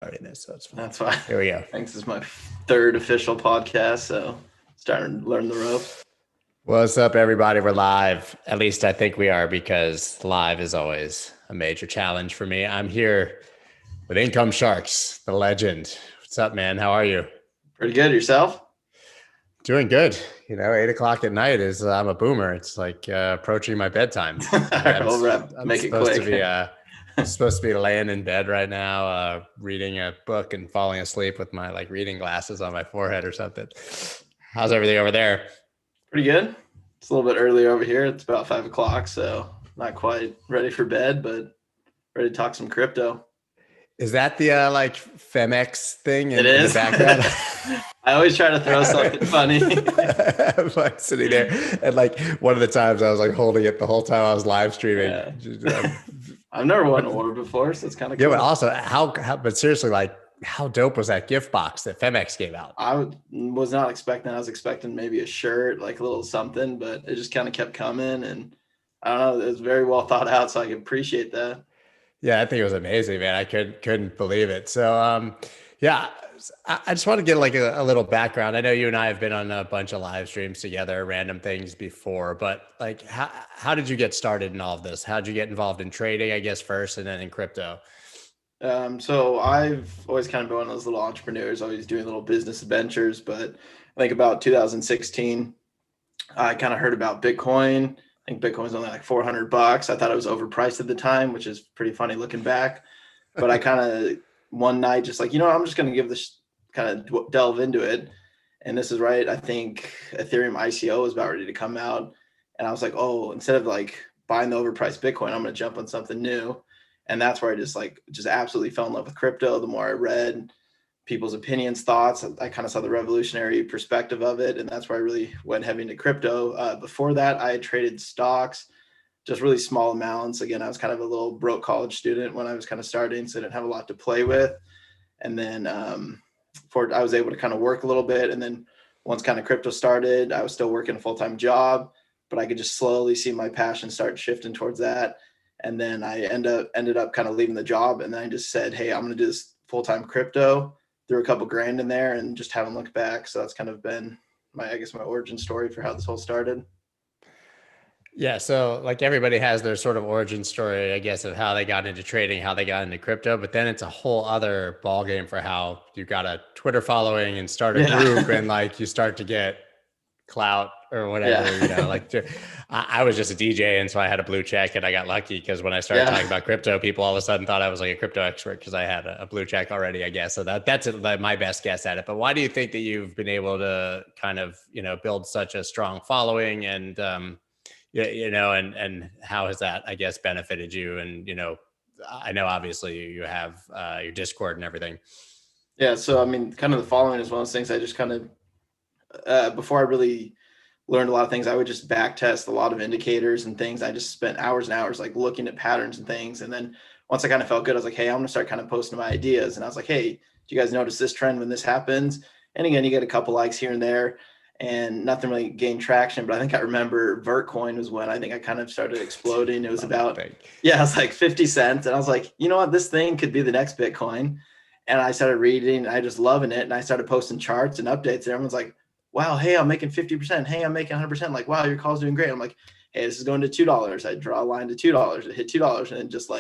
Starting this, so it's fine. That's fine. Here we go. Thanks. This is my third official podcast, so starting to learn the ropes. What's up, everybody? We're live. At least I think we are, because live is always a major challenge for me. I'm here with Income Sharks, the legend. What's up, man? How are you? Pretty good. Yourself? Doing good. 8 o'clock at night is I'm a boomer. It's like approaching my bedtime. I'm Make it supposed to quick. be supposed to be laying in bed right now, reading a book and falling asleep with my reading glasses on my forehead or something. How's everything over there? Pretty good. It's a little bit earlier over here. It's about 5 o'clock, so not quite ready for bed, but ready to talk some crypto. Is that the Femex thing in the It is. background? I always try to throw something funny. I'm sitting there, and one of the times I was holding it the whole time I was live streaming. Yeah. I've never won an award before, so it's kind of cool. cool. But also, but seriously, how dope was that gift box that Femex gave out? I was not expecting. I was expecting maybe a shirt, like a little something, but it just kind of kept coming, and I don't know. It was very well thought out, so I can appreciate that. Yeah, I think it was amazing, man. I couldn't believe it. So, yeah, I just want to get a little background. I know you and I have been on a bunch of live streams together, random things before, but how did you get started in all of this? How did you get involved in trading, I guess, first, and then in crypto? So I've always kind of been one of those little entrepreneurs, always doing little business adventures. But I think about 2016, I kind of heard about Bitcoin. I think Bitcoin was only like $400. I thought it was overpriced at the time, which is pretty funny looking back. But I kind of one night just I'm just going to give this kind of delve into it. And this is right. I think Ethereum ICO was about ready to come out. And I was like, oh, instead of buying the overpriced Bitcoin, I'm going to jump on something new. And that's where I just absolutely fell in love with crypto. The more I read people's opinions, thoughts, I kind of saw the revolutionary perspective of it. And that's where I really went heavy into crypto. Before that, I had traded stocks, just really small amounts. Again, I was kind of a little broke college student when I was kind of starting, so I didn't have a lot to play with. And then I was able to kind of work a little bit. And then once kind of crypto started, I was still working a full-time job, but I could just slowly see my passion start shifting towards that. And then I ended up kind of leaving the job. And then I just said, hey, I'm going to do this full-time crypto, threw a couple grand in there and just haven't looked back. So that's kind of been my origin story for how this whole started. Yeah. So everybody has their sort of origin story, I guess, of how they got into trading, how they got into crypto, but then it's a whole other ballgame for how you got a Twitter following and start a group and you start to get clout or whatever. I was just a DJ, and so I had a blue check, and I got lucky because when I started talking about crypto, people all of a sudden thought I was a crypto expert because I had a blue check already, I guess. So that's my best guess at it. But why do you think that you've been able to kind of build such a strong following, and and how has that, I guess, benefited you? And I know obviously you have your Discord and everything. Yeah, so I mean, kind of the following is one of those things I just kind of before I really learned a lot of things, I would just back test a lot of indicators and things. I just spent hours and hours looking at patterns and things. And then once I kind of felt good, I was like, hey, I'm gonna start kind of posting my ideas. And I was like, hey, do you guys notice this trend when this happens? And again, you get a couple likes here and there and nothing really gained traction. But I think I remember Vertcoin was when I think I kind of started exploding. It was it was like 50 cents. And I was like, you know what, this thing could be the next Bitcoin. And I started reading, and I just loving it. And I started posting charts and updates, and everyone's like, wow, hey, I'm making 50%. Hey, I'm making 100%. Wow, your call's doing great. I'm like, hey, this is going to $2. I draw a line to $2. It hit $2. And then just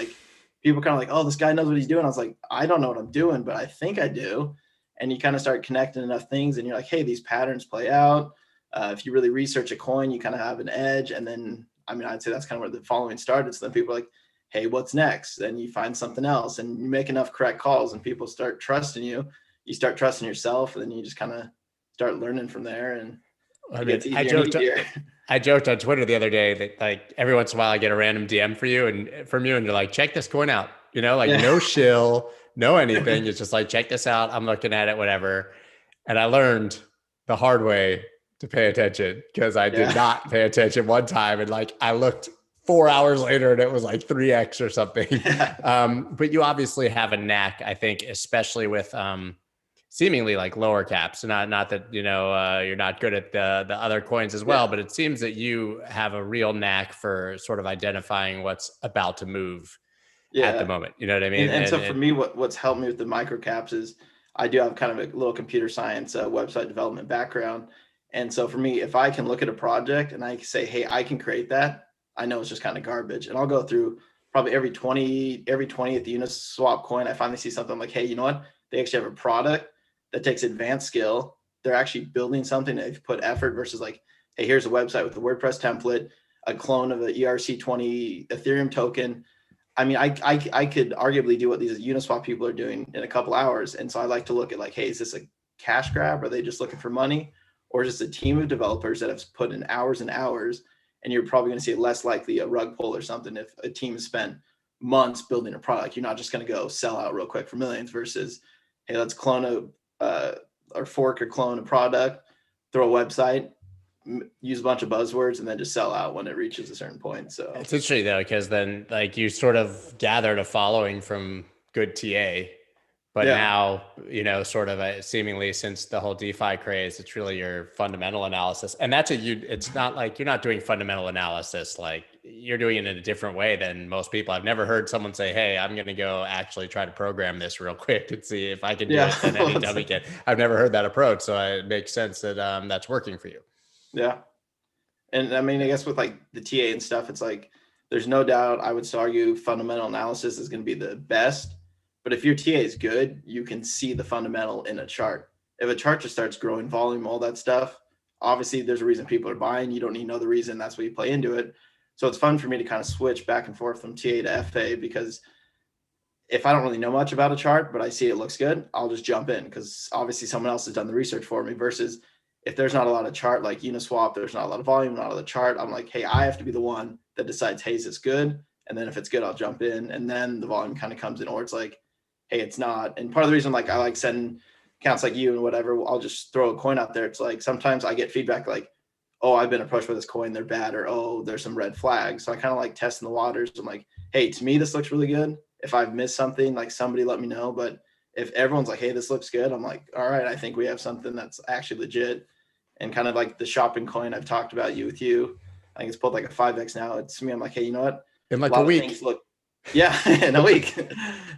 people kind of oh, this guy knows what he's doing. I was like, I don't know what I'm doing, but I think I do. And you kind of start connecting enough things, and you're like, hey, these patterns play out. If you really research a coin, you kind of have an edge. And then, I mean, I'd say that's kind of where the following started. So then people are like, hey, what's next? Then you find something else, and you make enough correct calls, and people start trusting you. You start trusting yourself, and then you just kind of start learning from there. And I joked on Twitter the other day that every once in a while I get a random DM from you, and you're like, check this coin out, no shill, no anything. It's just check this out. I'm looking at it, whatever. And I learned the hard way to pay attention, because I did not pay attention one time. And I looked 4 hours later and it was 3x or something. But you obviously have a knack, I think, especially with seemingly lower caps. Not that you're not good at the other coins as well, but it seems that you have a real knack for sort of identifying what's about to move. at the Yeah. moment. You know what I And mean? and so for And me, what's helped me with the micro caps is I do have kind of a little computer science website development background. And so for me, if I can look at a project and I say, hey, I can create that, I know it's just kind of garbage. And I'll go through probably every 20th Uniswap coin. I finally see something like, hey, you know what? They actually have a product that takes advanced skill. They're actually building something. They've put effort versus like, hey, here's a website with a WordPress template, a clone of an ERC20 Ethereum token. I mean, I could arguably do what these Uniswap people are doing in a couple hours. And so I like to look at like, hey, is this a cash grab? Are they just looking for money? Or is this a team of developers that have put in hours and hours? And you're probably going to see less likely a rug pull or something if a team has spent months building a product. You're not just going to go sell out real quick for millions versus, hey, let's clone or fork or clone a product, throw a website, use a bunch of buzzwords, and then just sell out when it reaches a certain point. So it's interesting though, because then like you sort of gathered a following from good TA, but yeah, now, sort of seemingly since the whole DeFi craze, it's really your fundamental analysis. And it's not like you're not doing fundamental analysis. Like you're doing it in a different way than most people. I've never heard someone say, hey, I'm going to go actually try to program this real quick and see if I can do yeah, it, then any dummy can. I've never heard that approach. So it makes sense that that's working for you. yeah. And I mean, I guess with like the TA and stuff, it's like there's no doubt I would still argue fundamental analysis is going to be the best. But if your TA is good, you can see the fundamental in a chart. If a chart just starts growing volume, all that stuff, obviously there's a reason people are buying. You don't need to know the reason. That's why you play into it. So it's fun for me to kind of switch back and forth from TA to FA because if I don't really know much about a chart, but I see it looks good, I'll just jump in because obviously someone else has done the research for me versus if there's not a lot of chart like Uniswap, there's not a lot of volume, not a lot of chart. I'm like, hey, I have to be the one that decides, hey, is this good? And then if it's good, I'll jump in. And then the volume kind of comes in, or it's like, hey, it's not. And part of the reason like I like sending accounts like you and whatever, I'll just throw a coin out there. It's like sometimes I get feedback like, oh, I've been approached by this coin, they're bad, or oh, there's some red flags. So I kind of like testing the waters. I'm like, hey, to me, this looks really good. If I've missed something, like somebody let me know. But if everyone's like, hey, this looks good, I'm like, all right, I think we have something that's actually legit. And kind of like the shopping coin I've talked about with you. I think it's pulled like a 5x now. It's me. I'm like, hey, you know what? In A like a lot of things week. look, yeah, in a week.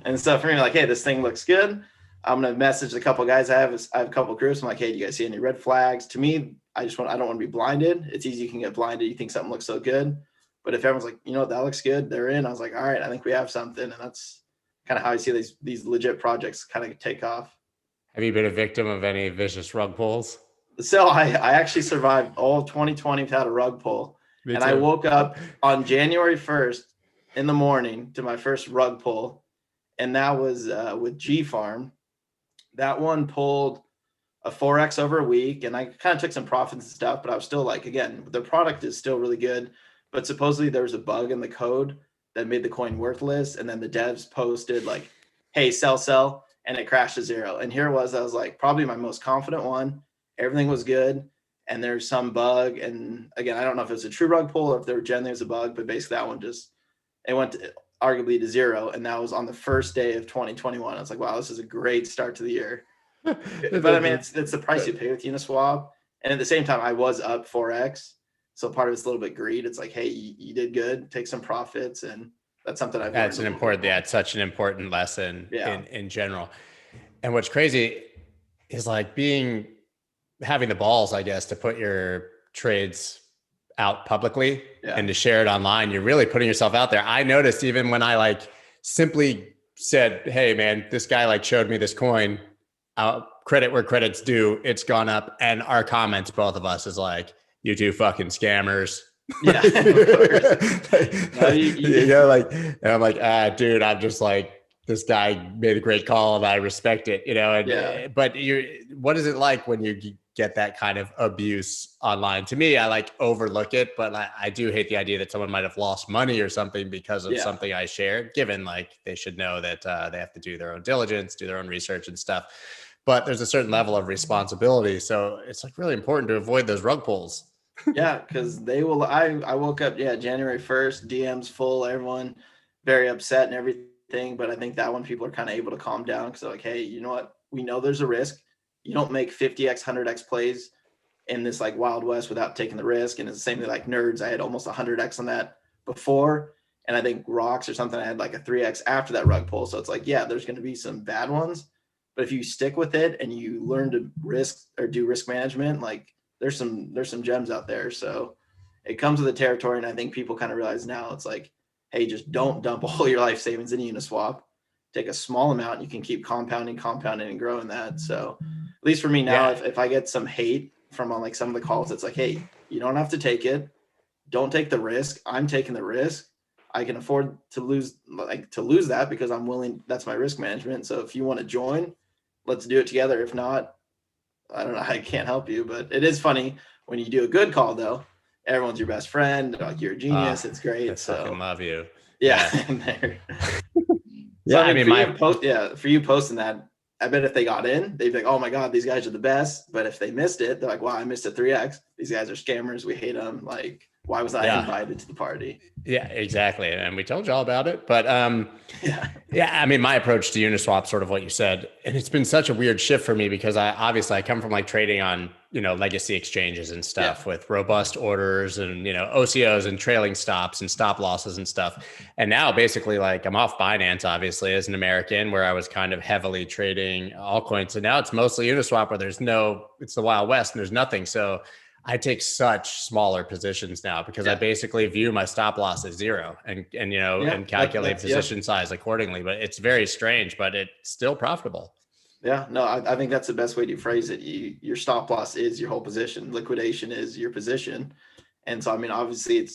And so for me, like, hey, this thing looks good. I'm gonna message a couple guys I have. I have a couple groups. I'm like, hey, do you guys see any red flags? To me, I don't want to be blinded. It's easy, you can get blinded. You think something looks so good, but if everyone's like, you know, that looks good, they're in. I was like, all right, I think we have something, and that's kind of how I see these legit projects kind of take off. Have you been a victim of any vicious rug pulls? So I actually survived all of 2020 without a rug pull, Me and I too. woke up on January 1st in the morning to my first rug pull, and that was with G Farm. That one pulled a 4x over a week, and I kind of took some profits and stuff, but I was still like, again, the product is still really good, but supposedly there was a bug in the code that made the coin worthless, and then the devs posted like, hey, sell, and it crashed to zero. And here it was, I was like, probably my most confident one. Everything was good, and there's some bug, and again, I don't know if it was a true rug pull or if there genuinely was a bug, but basically that one just, it went arguably to zero, and that was on the first day of 2021. I was like, wow, this is a great start to the year. But I mean, it's the price you pay with Uniswap, and at the same time, I was up 4x, so part of it's a little bit greed. It's like, hey, you did good, take some profits, and that's something I've learned That's a an little bit important, yeah, more. it's such an important lesson Yeah, in general. And what's crazy is like having the balls, I guess, to put your trades out publicly yeah, and to share it online. You're really putting yourself out there. I noticed even when I like simply said, hey man, this guy like showed me this coin, credit where credit's due, it's gone up. And our comments, both of us, is like, you two fucking scammers. yeah, of course. No, And I'm like, dude, I'm just like, this guy made a great call and I respect it, and yeah, but what is it like when you get that kind of abuse online? To me, I like overlook it, but I do hate the idea that someone might have lost money or something because of yeah, something I shared, given like they should know that they have to do their own diligence, do their own research and stuff. But there's a certain level of responsibility. So it's like really important to avoid those rug pulls. yeah, because they will. I woke up, yeah, January 1st, DMs full, everyone very upset and everything. But I think that one people are kind of able to calm down because they're like, hey, you know what? We know there's a risk. You don't make 50x, 100x plays in this like Wild West without taking the risk. And it's the same thing like nerds. I had almost 100x on that before. And I think rocks or something, I had like a 3x after that rug pull. So it's like, yeah, there's going to be some bad ones, but if you stick with it and you learn to risk or do risk management, like there's some gems out there. So it comes with the territory. And I think people kind of realize now it's like, hey, just don't dump all your life savings in Uniswap. Take a small amount. You can keep compounding, and growing that. So at least for me now, Yeah. if I get some hate from on like some of the calls, it's like, hey, you don't have to take it. Don't take the risk. I'm taking the risk. I can afford to lose that because I'm willing. That's my risk management. So if you want to join, let's do it together. If not, I don't know. I can't help you, but it is funny when you do a good call though. Everyone's your best friend. Like you're a genius. It's I great. fucking So love you. yeah. Yeah. So Yeah. I I mean, mean, for you posting that, I bet if they got in, they'd be like, "Oh my god, these guys are the best." But if they missed it, they're like, "Wow, I missed a 3x. These guys are scammers. We hate them. Like, why was I yeah. invited to the party?" Yeah, exactly. And we told you all about it. But Yeah, yeah, I mean, my approach to Uniswap, sort of what you said, and it's been such a weird shift for me because I come from like trading on, legacy exchanges and yeah, stuff with robust orders and, OCOs and trailing stops and stop losses and stuff. And now basically like I'm off Binance, obviously, as an American, where I was kind of heavily trading altcoins. So now it's mostly Uniswap where it's the Wild West and there's nothing. So I take such smaller positions now because I yeah, basically view my stop loss as zero yeah. and calculate That's yep. position size accordingly. But it's very strange, but it's still profitable. Yeah, no, I think that's the best way to phrase it. Your stop loss is your whole position. Liquidation is your position. And so, I mean, obviously,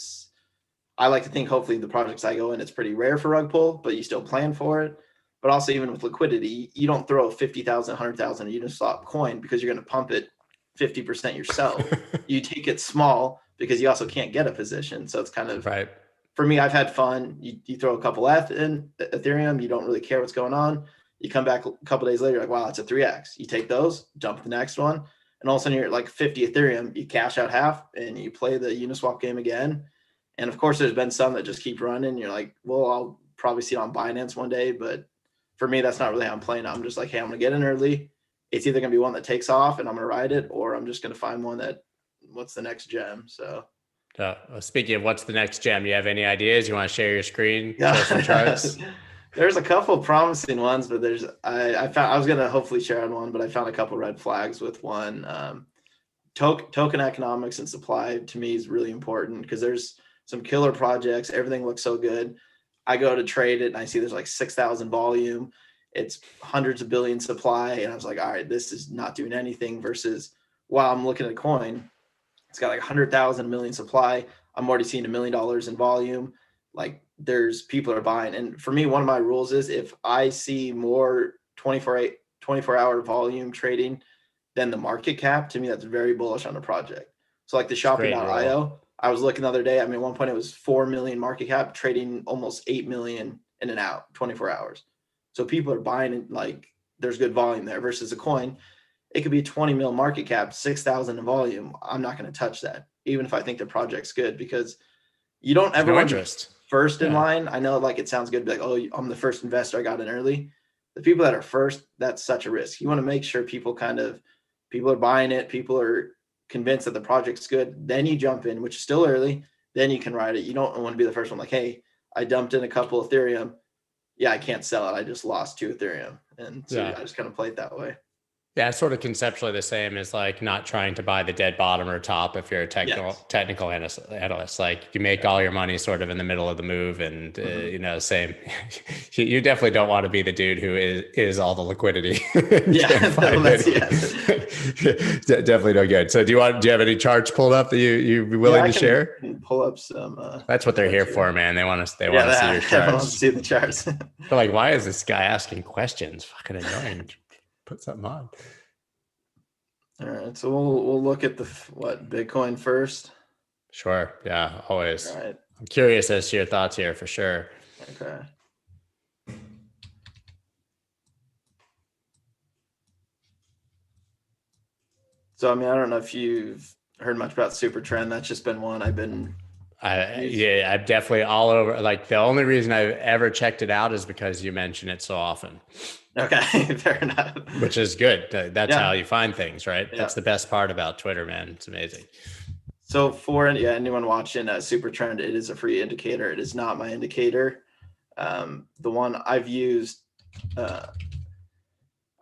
I like to think hopefully the projects I go in, it's pretty rare for rug pull, but you still plan for it. But also, even with liquidity, you don't throw 50,000, 100,000 Uniswap coin because you're going to pump it 50% yourself. You take it small because you also can't get a position. So it's kind of, Right. for me, I've had fun. You throw a couple F in Ethereum, you don't really care what's going on. You come back a couple days later, you're like, wow, it's a 3x. You take those, jump to the next one, and all of a sudden you're at like 50 Ethereum. You cash out half and you play the Uniswap game again. And of course, there's been some that just keep running. You're like, well, I'll probably see it on Binance one day. But for me, that's not really how I'm playing. I'm just like, hey, I'm going to get in early. It's either going to be one that takes off and I'm going to ride it, or I'm just going to find one that, what's the next gem? So Speaking of what's the next gem, you have any ideas? You want to share your screen, yeah. show some charts? There's a couple promising ones, but I was gonna hopefully share on one, but I found a couple red flags with one. Token economics and supply to me is really important because there's some killer projects. Everything looks so good. I go to trade it and I see there's like 6,000 volume. It's hundreds of billion supply, and I was like, all right, this is not doing anything. Versus while I'm looking at a coin, it's got like 100,000 million supply. I'm already seeing $1 million in volume. Like there's people are buying. And for me, one of my rules is if I see more 24-hour volume trading than the market cap, to me, that's very bullish on the project. So like the It's a great rule. shopping.io, I was looking the other day. I mean, at one point it was 4 million market cap trading almost 8 million in and out 24 hours. So people are buying it, like there's good volume there versus a coin. It could be 20 mil market cap, 6,000 in volume. I'm not going to touch that, even if I think the project's good, because you don't There's ever no want to be interest. first in Yeah. line. I know like it sounds good to be like, oh, I'm the first investor. I got in early. The people that are first, that's such a risk. You want to make sure people are buying it. People are convinced that the project's good. Then you jump in, which is still early. Then you can ride it. You don't want to be the first one like, hey, I dumped in a couple Ethereum. Yeah, I can't sell it. I just lost 2 Ethereum. And so Yeah. I just kind of play it that way. Yeah, it's sort of conceptually the same as like not trying to buy the dead bottom or top if you're a Yes. technical analyst. Like you make all your money sort of in the middle of the move, and same. You definitely don't want to be the dude who is all the liquidity. You Yeah, can't no, find that's any. yes. Definitely no good. So do you have any charts pulled up that you be Yeah, willing I to can share? pull up some That's what they're charts here here. for, man. They Yeah, want to see your everyone wants to charts. see the charts. They're like, why is this guy asking questions? Fucking annoying. Put something on. All right, so we'll look at the Bitcoin first. Sure. Yeah, All always. right. I'm curious as to your thoughts here for sure. Okay. So I mean, I don't know if you've heard much about Super Trend. That's just been one I've been using. Yeah, I'm definitely all over. Like the only reason I've ever checked it out is because you mention it so often, Okay, fair enough. which is good. That's how Yeah, you find things, right? yeah. That's the best part about Twitter, man. It's amazing. So for anyone watching Super Trend, it is a free indicator. It is not my indicator. The one I've used, uh,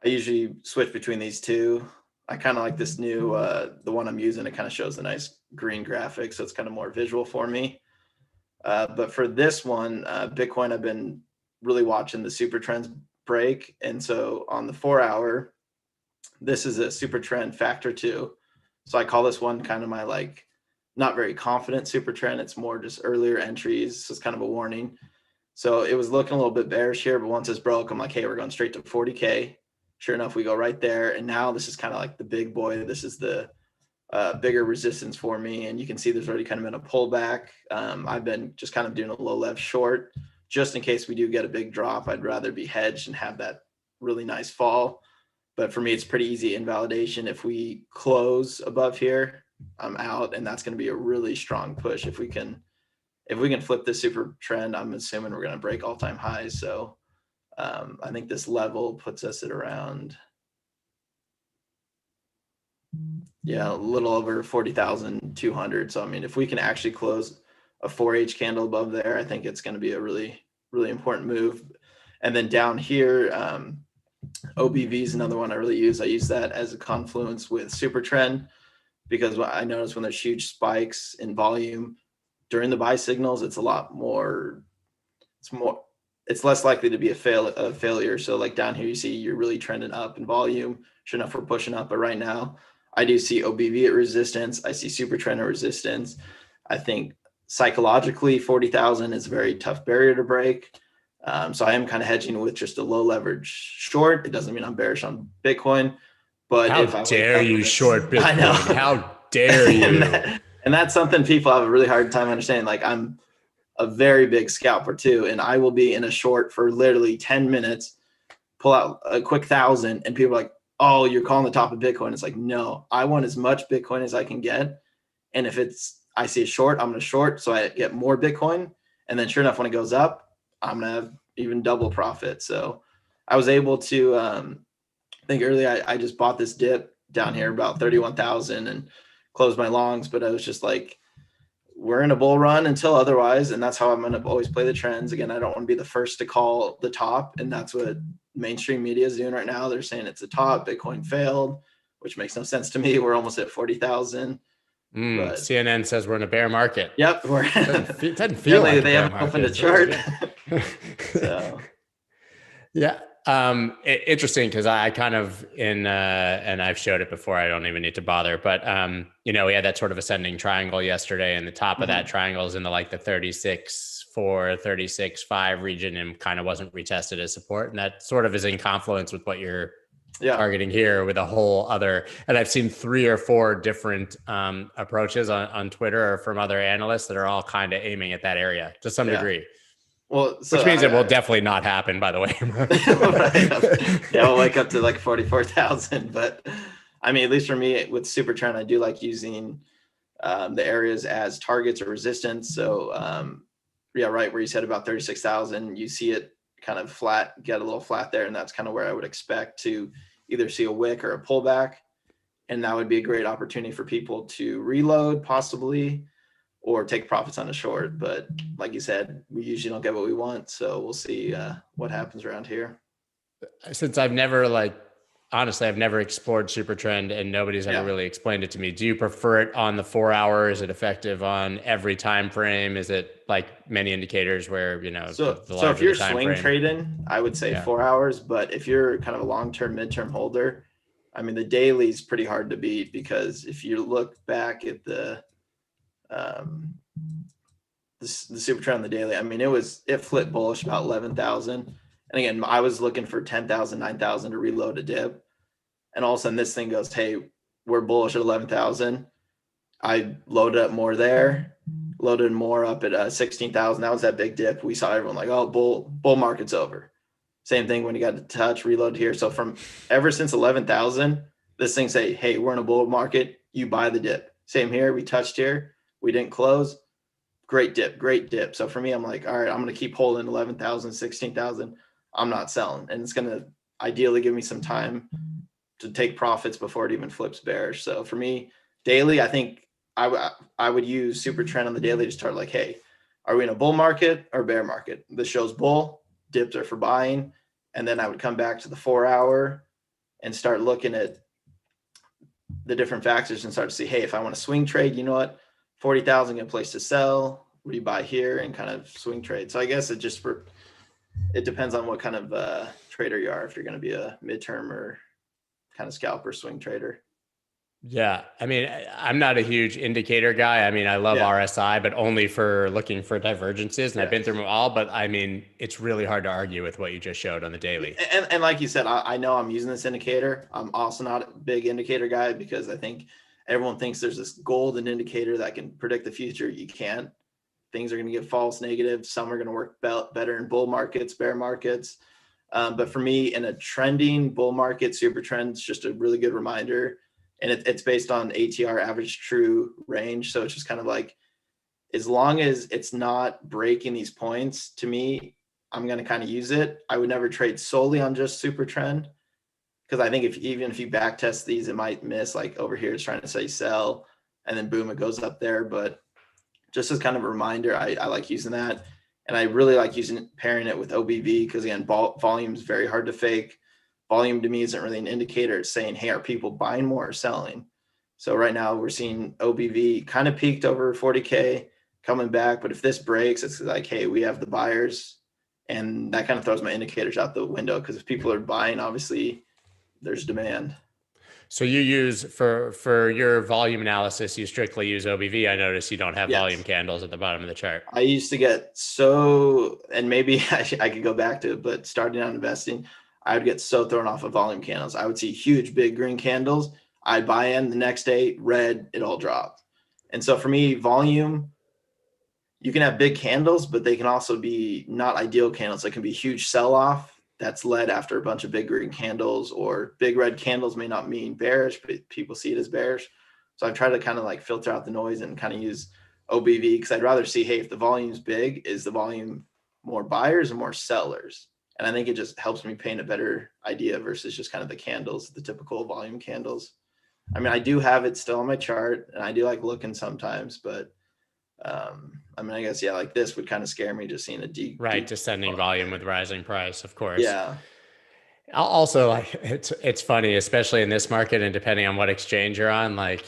I usually switch between these two. I kind of like this new, the one I'm using. It kind of shows the nice green graphic, so it's kind of more visual for me. But for this one, Bitcoin, I've been really watching the super trends break, and so on the 4 hour, this is a super trend factor 2. So I call this one kind of my like not very confident super trend. It's more just earlier entries. So it's kind of a warning. So it was looking a little bit bearish here, but once it's broke, I'm like, hey, we're going straight to 40K. Sure enough, we go right there. And now this is kind of like the big boy. This is the bigger resistance for me. And you can see there's already kind of been a pullback. I've been just kind of doing a low left short just in case we do get a big drop. I'd rather be hedged and have that really nice fall. But for me, it's pretty easy invalidation. If we close above here, I'm out, and that's going to be a really strong push. If we can flip this super trend, I'm assuming we're going to break all-time highs. So I think this level puts us at around, a little over 40,200. So I mean, if we can actually close a 4H candle above there, I think it's going to be a really, really important move. And then down here, OBV is another one I really use. I use that as a confluence with super trend because I notice when there's huge spikes in volume during the buy signals, it's it's less likely to be a failure. So like down here, you see you're really trending up in volume. Sure enough, we're pushing up. But right now, I do see OBV at resistance. I see super trend at resistance. I think psychologically, 40,000 is a very tough barrier to break. So I am kind of hedging with just a low leverage short. It doesn't mean I'm bearish on Bitcoin, but How if I wake dare up, you short Bitcoin? I know. How dare you? And that's something people have a really hard time understanding. Like I'm a very big scalper too, and I will be in a short for literally 10 minutes, pull out a quick 1,000, and people are like, "Oh, you're calling the top of Bitcoin." It's like, no, I want as much Bitcoin as I can get, and if I see a short, I'm going to short so I get more Bitcoin, and then sure enough, when it goes up, I'm going to have even double profit. So I was able to, I think earlier I just bought this dip down here about 31,000 and closed my longs, but I was just like, we're in a bull run until otherwise, and that's how I'm going to always play the trends. Again, I don't want to be the first to call the top, and that's what mainstream media is doing right now. They're saying it's a top, Bitcoin failed, which makes no sense to me. We're almost at 40,000. But CNN says we're in a bear market. Yep, we're doesn't feel like they haven't opened a chart. So yeah. Interesting because I kind of and I've showed it before. I don't even need to bother, but we had that sort of ascending triangle yesterday, and the top of that triangle is in the 36.4, 36.5 region, and kind of wasn't retested as support, and that sort of is in confluence with what you're targeting here with a whole other. And I've seen 3 or 4 different approaches on Twitter or from other analysts that are all kind of aiming at that area to some degree. Well, which means it will definitely not happen, by the way. Right. Yeah, we'll wake up to 44,000. But I mean, at least for me with super trend, I do like using the areas as targets or resistance. So right where you said about 36,000, you see it kind of flat, get a little flat there, and that's kind of where I would expect to either see a wick or a pullback, and that would be a great opportunity for people to reload possibly or take profits on a short. But like you said, we usually don't get what we want. So we'll see what happens around here. Since I've never honestly, I've never explored super trend and nobody's ever really explained it to me. Do you prefer it on the 4 hour? Is it effective on every time frame? Is it like many indicators where, so if you're swing trading, I would say 4 hours, but if you're kind of a long-term midterm holder, I mean, the daily is pretty hard to beat because if you look back at the super trend on the daily, I mean, it flipped bullish about 11,000. And again, I was looking for 10,000, 9,000 to reload a dip. And all of a sudden this thing goes, hey, we're bullish at 11,000. I loaded up more there, loaded more up at 16,000. That was that big dip. We saw everyone like, oh, bull market's over. Same thing when you got to touch, reload here. So from ever since 11,000, this thing say, hey, we're in a bull market. You buy the dip. Same here. We touched here. We didn't close. Great dip, great dip. So for me, I'm like, all right, I'm going to keep holding 11,000, 16,000. I'm not selling. And it's going to ideally give me some time to take profits before it even flips bearish. So for me, daily, I think I would use super trend on the daily to start like, hey, are we in a bull market or bear market? This shows bull, dips are for buying. And then I would come back to the 4 hour and start looking at the different factors and start to see, hey, if I want to swing trade, you know what, 40,000 a place to sell, rebuy here and kind of swing trade. So I guess it depends on what kind of trader you are, if you're going to be a midterm or kind of scalper swing trader. Yeah. I mean, I'm not a huge indicator guy. I mean, I love Yeah. RSI, but only for looking for divergences. And I've been Yes. through them all, but I mean, it's really hard to argue with what you just showed on the daily. And like you said, I know I'm using this indicator. I'm also not a big indicator guy because I think everyone thinks there's this golden indicator that can predict the future. You can't. Things are going to get false negatives. Some are going to work better in bull markets, bear markets. But for me, in a trending bull market, super trend is just a really good reminder. And it's based on ATR, average true range. So it's just kind of like, as long as it's not breaking these points, to me, I'm going to kind of use it. I would never trade solely on just super trend, because I think even if you back test these, it might miss. Like over here, it's trying to say sell, and then boom, it goes up there. But just as kind of a reminder, I like using that. And I really like pairing it with OBV because, again, volume is very hard to fake. Volume to me isn't really an indicator. It's saying, hey, are people buying more or selling? So right now we're seeing OBV kind of peaked over 40K, coming back. But if this breaks, it's like, hey, we have the buyers. And that kind of throws my indicators out the window, because if people are buying, obviously there's demand. So you use for your volume analysis, you strictly use OBV. I notice you don't have volume Yes. candles at the bottom of the chart. I used to get so, and maybe I could go back to it, but starting out investing, I would get so thrown off of volume candles. I would see huge, big green candles. I'd buy in the next day, red, it all dropped. And so for me, volume, you can have big candles, but they can also be not ideal candles. It can be huge sell off that's led after a bunch of big green candles, or big red candles may not mean bearish, but people see it as bearish. So I've tried to kind of like filter out the noise and kind of use OBV, because I'd rather see, hey, if the volume's big, is the volume more buyers or more sellers? And I think it just helps me paint a better idea versus just kind of the candles, the typical volume candles. I mean, I do have it still on my chart and I do like looking sometimes, but I mean, I guess, yeah, like this would kind of scare me, just seeing a Right, deep descending volume with rising price, of course. yeah. Also, like it's funny, especially in this market, and depending on what exchange you're on, like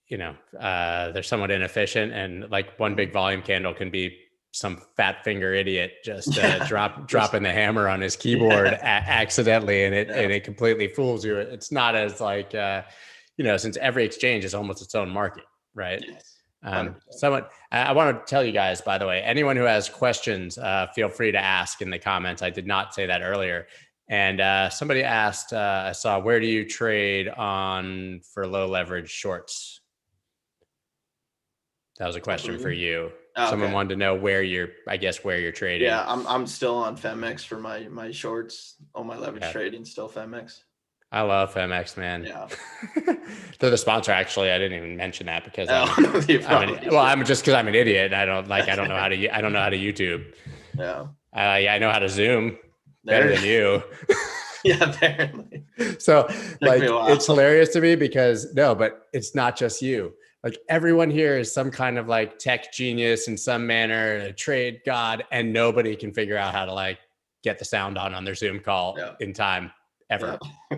they're somewhat inefficient, and like one big volume candle can be some fat finger idiot just dropping the hammer on his keyboard Yeah. accidentally, and Yeah. it completely fools you. It's not as like since every exchange is almost its own market, right? Yes. 100%. Someone, I want to tell you guys, by the way, anyone who has questions, feel free to ask in the comments. I did not say that earlier. And somebody asked, I saw, where do you trade on for low leverage shorts? That was a question for you. Oh, Someone okay. wanted to know where you're trading. Yeah, I'm still on Femex for my shorts. All my leverage Yeah. trading still Femex. I love FMX, man. Yeah. They're the sponsor. Actually, I didn't even mention that because Oh, I'm just because I'm an idiot. I don't know how to YouTube. Yeah. Yeah, I know how to Zoom better There. than you. Yeah, apparently. So Took like me a while. it's hilarious to me because no, but it's not just you. Like everyone here is some kind of like tech genius in some manner, a trade god, and nobody can figure out how to like get the sound on their Zoom call in time ever. Yeah.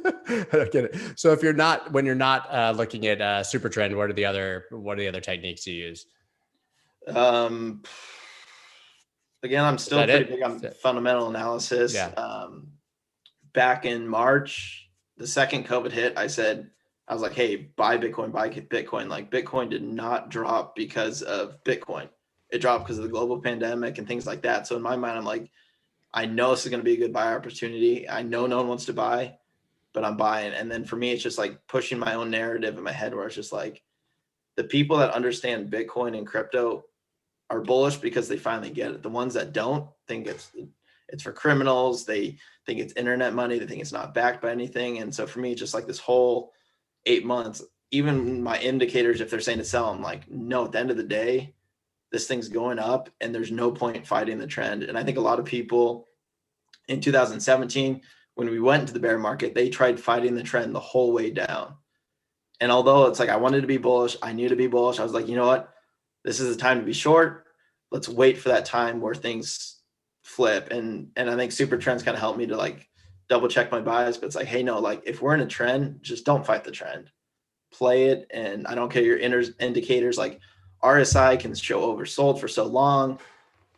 I don't get it. So if you're not looking at super trend, what are the other techniques you use? Again, I'm still pretty big on fundamental analysis. Yeah. Back in March, the second COVID hit, I was like, hey, buy Bitcoin, buy Bitcoin. Like Bitcoin did not drop because of Bitcoin. It dropped because of the global pandemic and things like that. So in my mind, I'm like, I know this is going to be a good buy opportunity. I know no one wants to buy, but I'm buying. And then for me, it's just like pushing my own narrative in my head where it's just like, the people that understand Bitcoin and crypto are bullish because they finally get it. The ones that don't think it's for criminals. They think it's internet money. They think it's not backed by anything. And so for me, just like this whole 8 months, even my indicators, if they're saying to sell, I'm like, no, at the end of the day, this thing's going up and there's no point fighting the trend. And I think a lot of people in 2017, when we went into the bear market, they tried fighting the trend the whole way down. And although it's like I wanted to be bullish, I knew to be bullish. I was like, you know what? This is the time to be short. Let's wait for that time where things flip. And I think super trends kind of helped me to like double check my bias. But it's like, hey, no, like if we're in a trend, just don't fight the trend. Play it. And I don't care your indicators. Like RSI can show oversold for so long.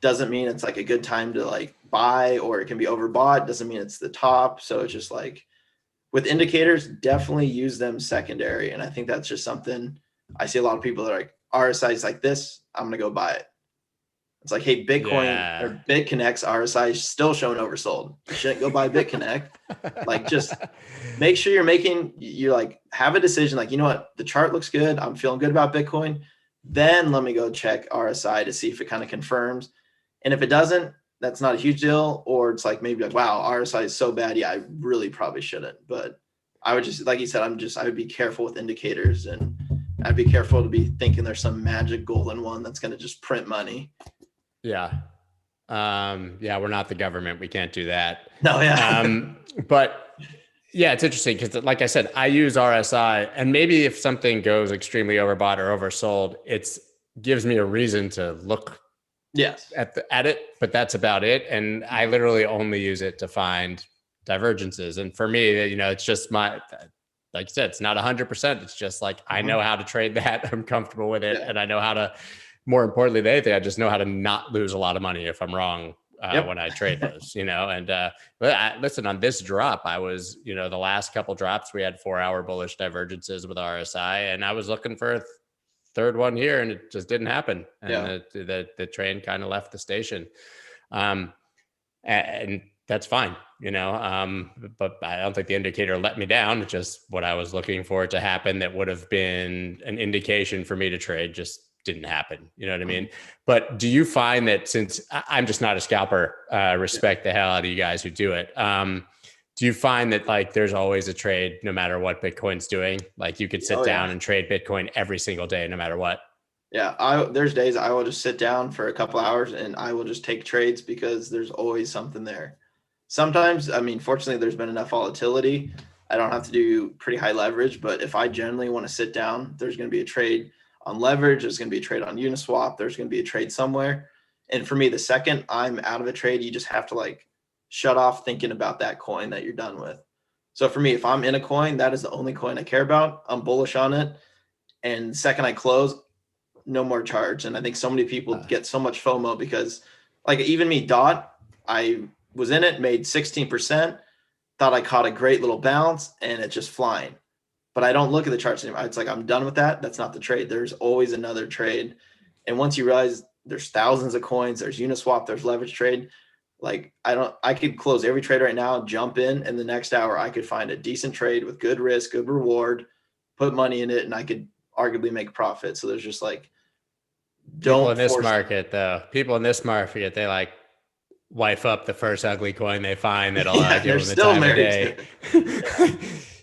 Doesn't mean it's like a good time to like buy, or it can be overbought. Doesn't mean it's the top. So it's just like with indicators, definitely use them secondary. And I think that's just something I see a lot of people that are like, RSI is like this, I'm going to go buy it. It's like, hey, Bitcoin Yeah. or BitConnect's RSI is still showing oversold. You shouldn't go buy BitConnect. Like, just make sure you're like, have a decision. Like, you know what? The chart looks good. I'm feeling good about Bitcoin. Then let me go check RSI to see if it kind of confirms. And if it doesn't, that's not a huge deal. Or it's like, maybe like, wow, RSI is so bad. Yeah, I really probably shouldn't. But I would just, like you said, I would be careful with indicators, and I'd be careful to be thinking there's some magic golden one that's going to just print money. Yeah. Yeah, we're not the government. We can't do that. No, yeah. But yeah, it's interesting because, like I said, I use RSI, and maybe if something goes extremely overbought or oversold, it's gives me a reason to look Yes. at it, but that's about it. And I literally only use it to find divergences. And for me, it's just like you said, it's not 100%. It's just like, I know how to trade that. I'm comfortable with it. Yeah. And I know how to, more importantly than anything, I just know how to not lose a lot of money if I'm wrong when I trade those, and listen, on this drop, I was, the last couple drops, we had 4-hour bullish divergences with RSI, and I was looking for a third one here, and it just didn't happen. And the train kind of left the station. And that's fine, but I don't think the indicator let me down. It's just what I was looking for it to happen that would have been an indication for me to trade just didn't happen. You know what I mean? But do you find that, since I'm just not a scalper, respect the hell out of you guys who do it. Do you find that like there's always a trade no matter what Bitcoin's doing? Like you could sit down and trade Bitcoin every single day, no matter what. Yeah, there's days I will just sit down for a couple hours and I will just take trades because there's always something there. Sometimes, I mean, fortunately, there's been enough volatility. I don't have to do pretty high leverage, but if I generally want to sit down, there's going to be a trade on leverage. There's going to be a trade on Uniswap. There's going to be a trade somewhere. And for me, the second I'm out of a trade, you just have to like shut off thinking about that coin that you're done with. So for me, if I'm in a coin, that is the only coin I care about. I'm bullish on it. And the second I close, no more charge. And I think so many people get so much FOMO because, like, even me, Dot, I was in it, made 16%, thought I caught a great little bounce, and it's just flying. But I don't look at the charts anymore. It's like, I'm done with that. That's not the trade. There's always another trade. And once you realize there's thousands of coins, there's Uniswap, there's leverage trade. Like, I could close every trade right now, jump in, and the next hour I could find a decent trade with good risk, good reward, put money in it, and I could arguably make profit. So there's just like, People don't in this force. market, though, they like wife up the first ugly coin they find that'll Yeah, give they're them the still time of married day. to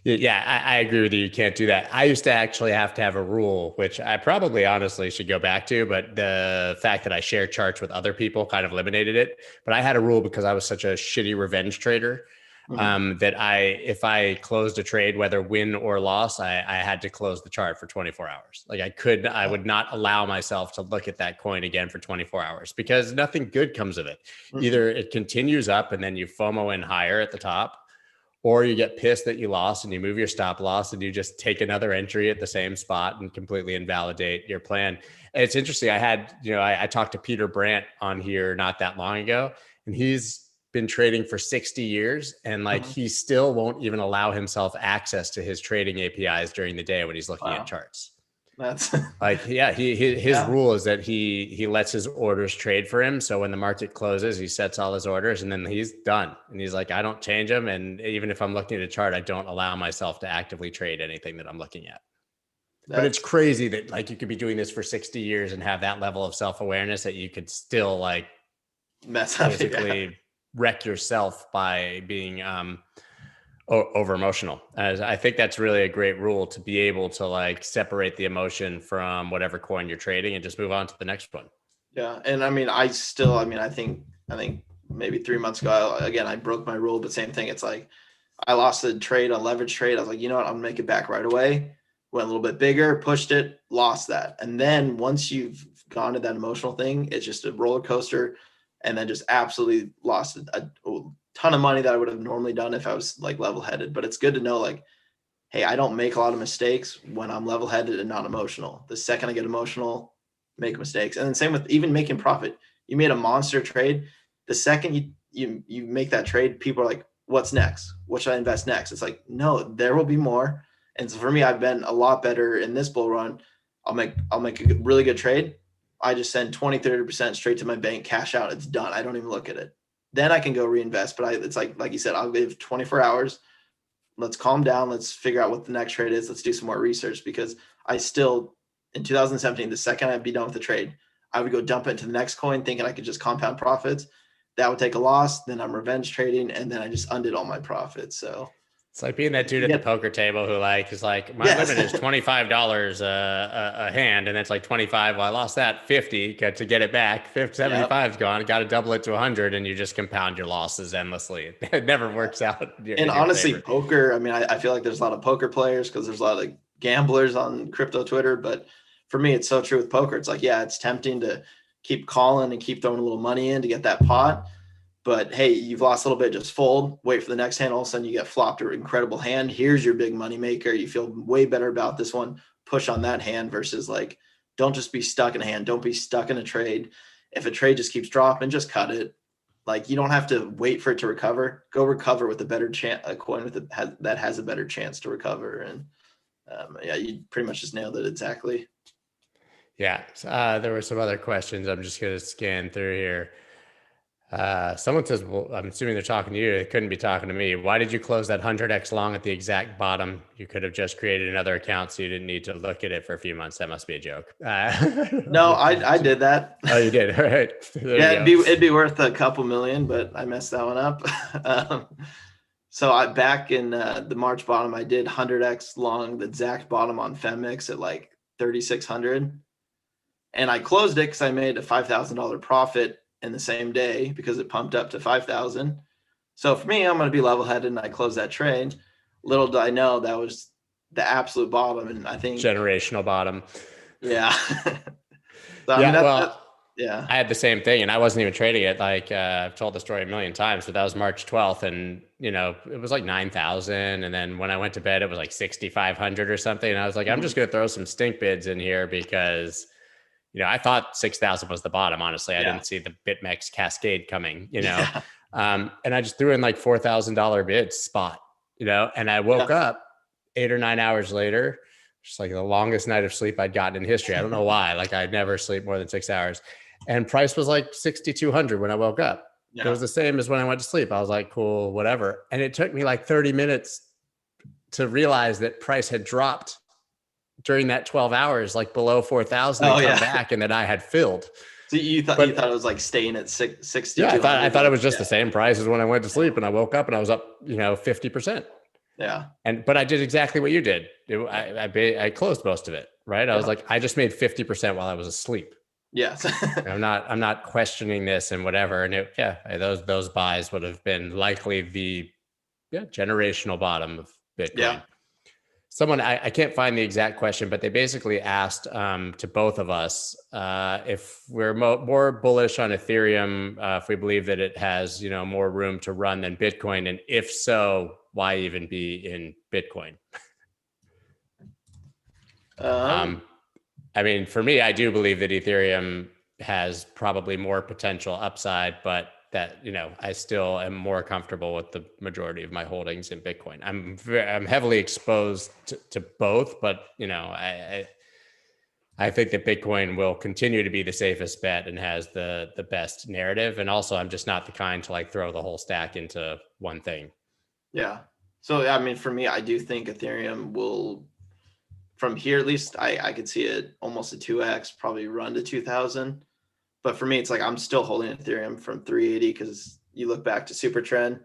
it. Yeah, I agree with you. You can't do that. I used to actually have to have a rule, which I probably honestly should go back to, but the fact that I share charts with other people kind of eliminated it. But I had a rule because I was such a shitty revenge trader, that if I closed a trade, whether win or loss, I had to close the chart for 24 hours. Like I would not allow myself to look at that coin again for 24 hours because nothing good comes of it. Either it continues up and then you FOMO in higher at the top, or you get pissed that you lost and you move your stop loss and you just take another entry at the same spot and completely invalidate your plan. And it's interesting. I talked to Peter Brandt on here not that long ago, and he's been trading for 60 years. And like, he still won't even allow himself access to his trading APIs during the day when he's looking at charts. That's like, yeah, his rule is that he lets his orders trade for him. So when the market closes, he sets all his orders and then he's done. And he's like, I don't change them. And even if I'm looking at a chart, I don't allow myself to actively trade anything that I'm looking at. But it's crazy that like you could be doing this for 60 years and have that level of self-awareness that you could still like mess up, basically wreck yourself by being over emotional. As I think that's really a great rule, to be able to like separate the emotion from whatever coin you're trading and just move on to the next one. Yeah. And I mean, I think maybe 3 months ago, I broke my rule, but same thing. It's like, I lost a trade, a leverage trade. I was like, you know what? I'm gonna make it back right away. went a little bit bigger, pushed it, lost that. And then once you've gone to that emotional thing, it's just a roller coaster, and then just absolutely lost a ton of money that I would have normally done if I was like level headed. But it's good to know, like, hey, I don't make a lot of mistakes when I'm level headed and not emotional. The second I get emotional, make mistakes. And then same with even making profit. You made a monster trade. The second you make that trade, people are like, what's next? What should I invest next? It's like, no, there will be more. And so for me, I've been a lot better in this bull run. I'll make a really good trade. I just send 20, 30% straight to my bank, cash out. It's done. I don't even look at it. Then I can go reinvest. But it's like you said, I'll give 24 hours. Let's calm down. Let's figure out what the next trade is. Let's do some more research, because I still, in 2017, the second I'd be done with the trade, I would go dump it into the next coin thinking I could just compound profits. That would take a loss. Then I'm revenge trading, and then I just undid all my profits. So It's like being that dude at the poker table who like is like, my yes. limit is $25 a hand, and it's like 25. Well, I lost that 50 to get it back. 50, 75 is gone. Got to double it to 100, and you just compound your losses endlessly. It never works out. And honestly, poker, I mean, I feel like there's a lot of poker players because there's a lot of gamblers on crypto Twitter. But for me, it's so true with poker. It's like, yeah, it's tempting to keep calling and keep throwing a little money in to get that pot. But hey, you've lost a little bit, just fold, wait for the next hand. All of a sudden you get flopped an incredible hand. Here's your big money maker. You feel way better about this one. Push on that hand versus like, don't just be stuck in a hand. Don't be stuck in a trade. If a trade just keeps dropping, just cut it. Like, you don't have to wait for it to recover. Go recover with a better chance, a coin with that has a better chance to recover. And yeah, you pretty much just nailed it exactly. Yeah. There were some other questions. I'm just going to scan through here. Someone says, well, I'm assuming they're talking to you. They couldn't be talking to me. Why did you close that 100x long at the exact bottom? You could have just created another account, so you didn't need to look at it for a few months. That must be a joke. No, I did that. Oh, you did. All right. Yeah, it'd be worth a couple million, but I messed that one up. So I back in the March bottom, I did 100x long, the exact bottom on Femix at like 3,600, and I closed it because I made a $5,000 profit in the same day because it pumped up to 5,000. So for me, I'm going to be level headed, and I closed that trade. Little did I know that was the absolute bottom, and I think generational bottom. Yeah. So, I mean, yeah, I had the same thing, and I wasn't even trading it. Like I've told the story a million times, but that was March 12th, and it was like 9,000, and then when I went to bed, it was like 6,500 or something, and I was like, I'm just gonna throw some stink bids in here because I thought 6,000 was the bottom. Honestly, I didn't see the BitMEX cascade coming. And I just threw in like $4,000 bids spot. And I woke up 8 or 9 hours later. Just like the longest night of sleep I'd gotten in history. I don't know why. Like I'd never sleep more than 6 hours. And price was like 6,200 when I woke up. Yeah. It was the same as when I went to sleep. I was like, cool, whatever. And it took me like 30 minutes to realize that price had dropped during that 12 hours, like below 4,000 and come back, and that I had filled. So you thought it was like staying at 60? Yeah, I thought it was just the same price as when I went to sleep, and I woke up and I was up, 50%. Yeah. But I did exactly what you did. I closed most of it, right? I was like, I just made 50% while I was asleep. Yes. I'm not questioning this and whatever. And those buys would have been likely the generational bottom of Bitcoin. Yeah. Someone, I can't find the exact question, but they basically asked to both of us if we're more bullish on Ethereum, if we believe that it has, more room to run than Bitcoin. And if so, why even be in Bitcoin? I mean, for me, I do believe that Ethereum has probably more potential upside, but that, I still am more comfortable with the majority of my holdings in Bitcoin. I'm heavily exposed to both, but, I think that Bitcoin will continue to be the safest bet and has the best narrative. And also, I'm just not the kind to like throw the whole stack into one thing. Yeah. So, I mean, for me, I do think Ethereum will, from here, at least I could see it almost a 2x, probably run to 2,000. But for me, it's like I'm still holding Ethereum from 380 because you look back to super trend,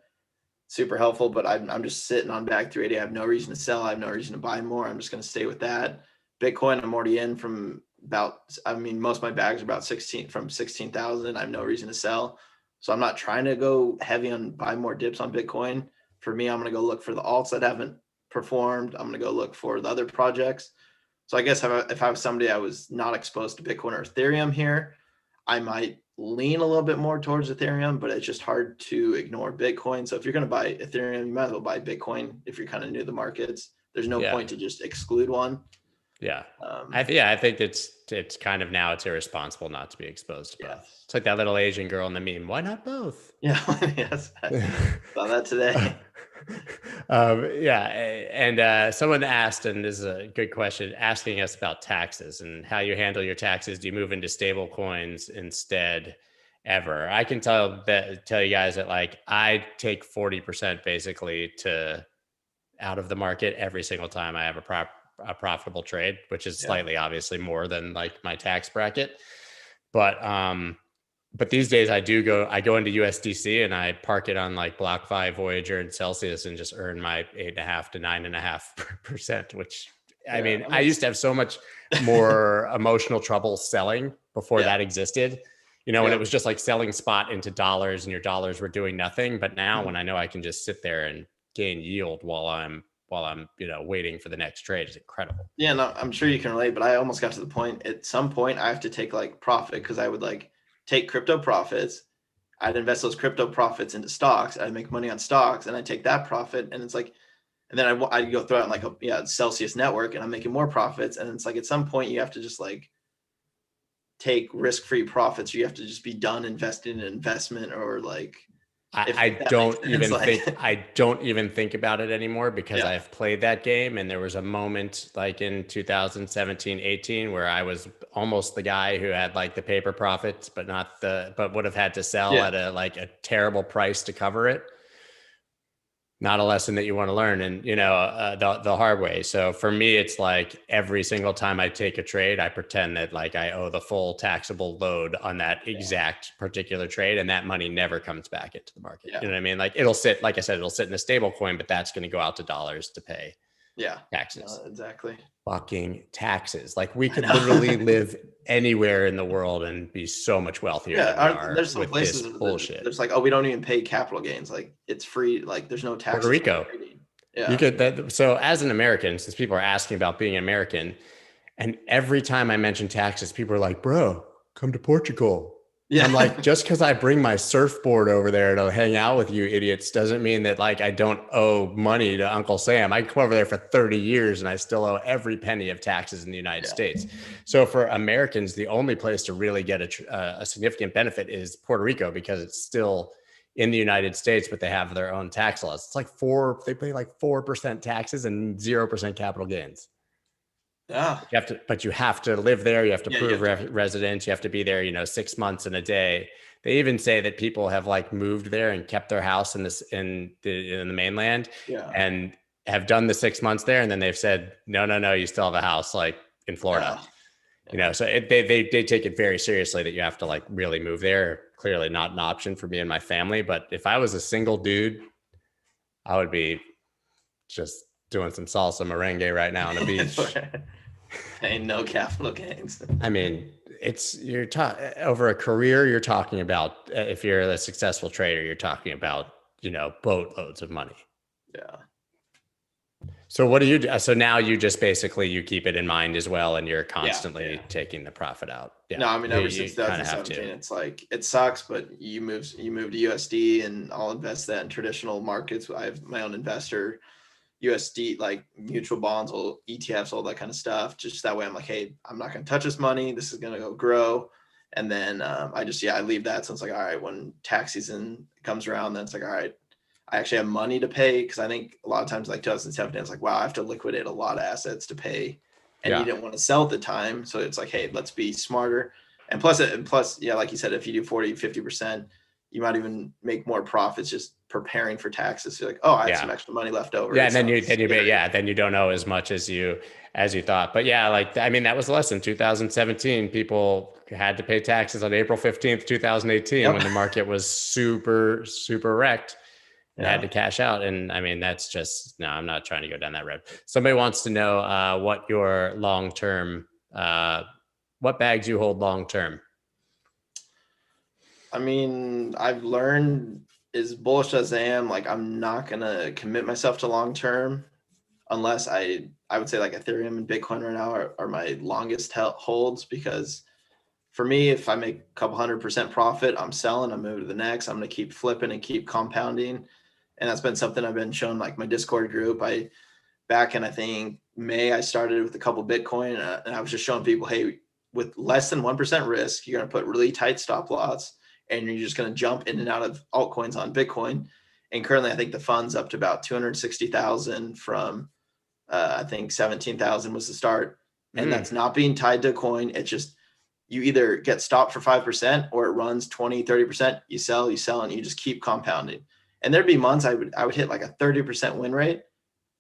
super helpful, but I'm just sitting on back 380. I have no reason to sell. I have no reason to buy more. I'm just going to stay with that. Bitcoin, I'm already in from most of my bags are about 16,000. I have no reason to sell. So I'm not trying to go heavy on buy more dips on Bitcoin. For me, I'm going to go look for the alts that haven't performed, I'm going to go look for the other projects. So I guess if I was somebody I was not exposed to Bitcoin or Ethereum here, I might lean a little bit more towards Ethereum, but it's just hard to ignore Bitcoin. So if you're going to buy Ethereum, you might as well buy Bitcoin if you're kind of new to the markets. There's no Yeah. point to just exclude one. Yeah. Um, I think it's kind of now it's irresponsible not to be exposed to both. yes. It's like that little Asian girl in the meme. Why not both? Yeah. Yes. I saw that today. Yeah. And someone asked, and this is a good question, asking us about taxes and how you handle your taxes. Do you move into stable coins instead ever? I can tell you guys that like I take 40% basically to out of the market every single time I have a profitable trade, which is Yeah. slightly obviously more than like my tax bracket. But these days I go into USDC and I park it on like BlockFi, Voyager, and Celsius and just earn my 8.5 to 9.5%, which I Yeah. mean, I used to have so much more emotional trouble selling before Yeah. that existed. You know, when Yeah. it was just like selling spot into dollars and your dollars were doing nothing. But now when I know I can just sit there and gain yield while I'm waiting for the next trade is incredible. Yeah, no, I'm sure you can relate, but I almost got to the point at some point I have to take like profit because I would like take crypto profits. I'd invest those crypto profits into stocks. I'd make money on stocks and I take that profit. And it's like, and then I'd go throw it on like a Celsius network and I'm making more profits. And it's like at some point you have to just like take risk-free profits. You have to just be done investing in investment or like, I if that don't makes even sense, like, think I don't even think about it anymore because yeah, I've played that game and there was a moment like in 2017, 18 where I was almost the guy who had like the paper profits but would have had to sell yeah, at a terrible price to cover it. Not a lesson that you want to learn and the hard way. So for me it's like every single time I take a trade I pretend that like I owe the full taxable load on that exact particular trade and that money never comes back into the market. yeah, You know what I mean? Like it'll sit, like I said, it'll sit in a stable coin, but that's going to go out to dollars to pay yeah, taxes. exactly. Fucking taxes. Like we I could know. literally live anywhere in the world and be so much wealthier than we are There's some with this places bullshit. there's like, oh, we don't even pay capital gains. Like it's free. Like there's no Puerto taxes on Rico. trading. You Yeah. could that. So as an American, since people are asking about being American, and every time I mention taxes, people are like, "Bro, come to Portugal." And I'm like, Yeah. just because I bring my surfboard over there to hang out with you idiots doesn't mean that like I don't owe money to Uncle Sam. I come over there for 30 years and I still owe every penny of taxes in the United Yeah. States. So for Americans, the only place to really get a significant benefit is Puerto Rico because it's still in the United States, but they have their own tax laws. It's like they pay like 4% taxes and 0% capital gains. Yeah. But you have to live there. You have to Yeah. You prove have to, residence. You have to be there, 6 months in a day. They even say that people have like moved there and kept their house in the mainland yeah. and have done the 6 months there. And then they've said, no, you still have a house like in Florida. Yeah. Yeah. So they take it very seriously that you have to like really move there. Clearly not an option for me and my family. But if I was a single dude, I would be just doing some salsa merengue right now on a beach. Paying no capital gains. I mean, over a career, you're talking about if you're a successful trader, you're talking about, boatloads of money. Yeah. So what do you do? So now you just basically you keep it in mind as well, and you're Yeah. constantly taking the profit out. Yeah, No, I mean, ever since you kind of have 2017, to. it's like it sucks, but you move to USD, and I'll invest that in traditional markets. I have my own investor, USD, like mutual bonds, or ETFs, all that kind of stuff. Just that way, I'm like, hey, I'm not going to touch this money. This is going to go grow, and then I leave that. So it's like, all right, when tax season comes around, then it's like, all right, I actually have money to pay because I think a lot of times, like 2017, it's like, wow, I have to liquidate a lot of assets to pay, and you Yeah, didn't want to sell at the time. So it's like, hey, let's be smarter. And plus, yeah, like you said, if you do 40, 50%, you might even make more profits just preparing for taxes. So you're like, oh, I have some yeah. extra money left over. Yeah, It's and then not you scary. then you don't know as much as you thought. But yeah, like I mean, that was the lesson. 2017, people had to pay taxes on April 15th, 2018, Yep. when the market was super, super wrecked and had Yeah. to cash out. And I mean, that's just no, I'm not trying to go down that road. Somebody wants to know what your long term, what bags you hold long term. I mean, I've learned as bullish as I am, like I'm not gonna commit myself to long term. unless I would say like Ethereum and Bitcoin right now are my longest holds, because for me, if I make a couple 100% profit, I'm selling, I'm moving to the next. I'm going to keep flipping and keep compounding. And that's been something I've been showing like my Discord group. Back in, I think May, I started with a couple Bitcoin, and I was just showing people, hey, with less than 1% risk, you're going to put really tight stop loss, and you're just going to jump in and out of altcoins on Bitcoin. And currently, I think the fund's up to about 260,000 from, I think 17,000 was the start. And that's not being tied to a coin. It's just, you either get stopped for 5% or it runs 20, 30%. You sell, and you just keep compounding. And there'd be months I would hit like a 30% win rate.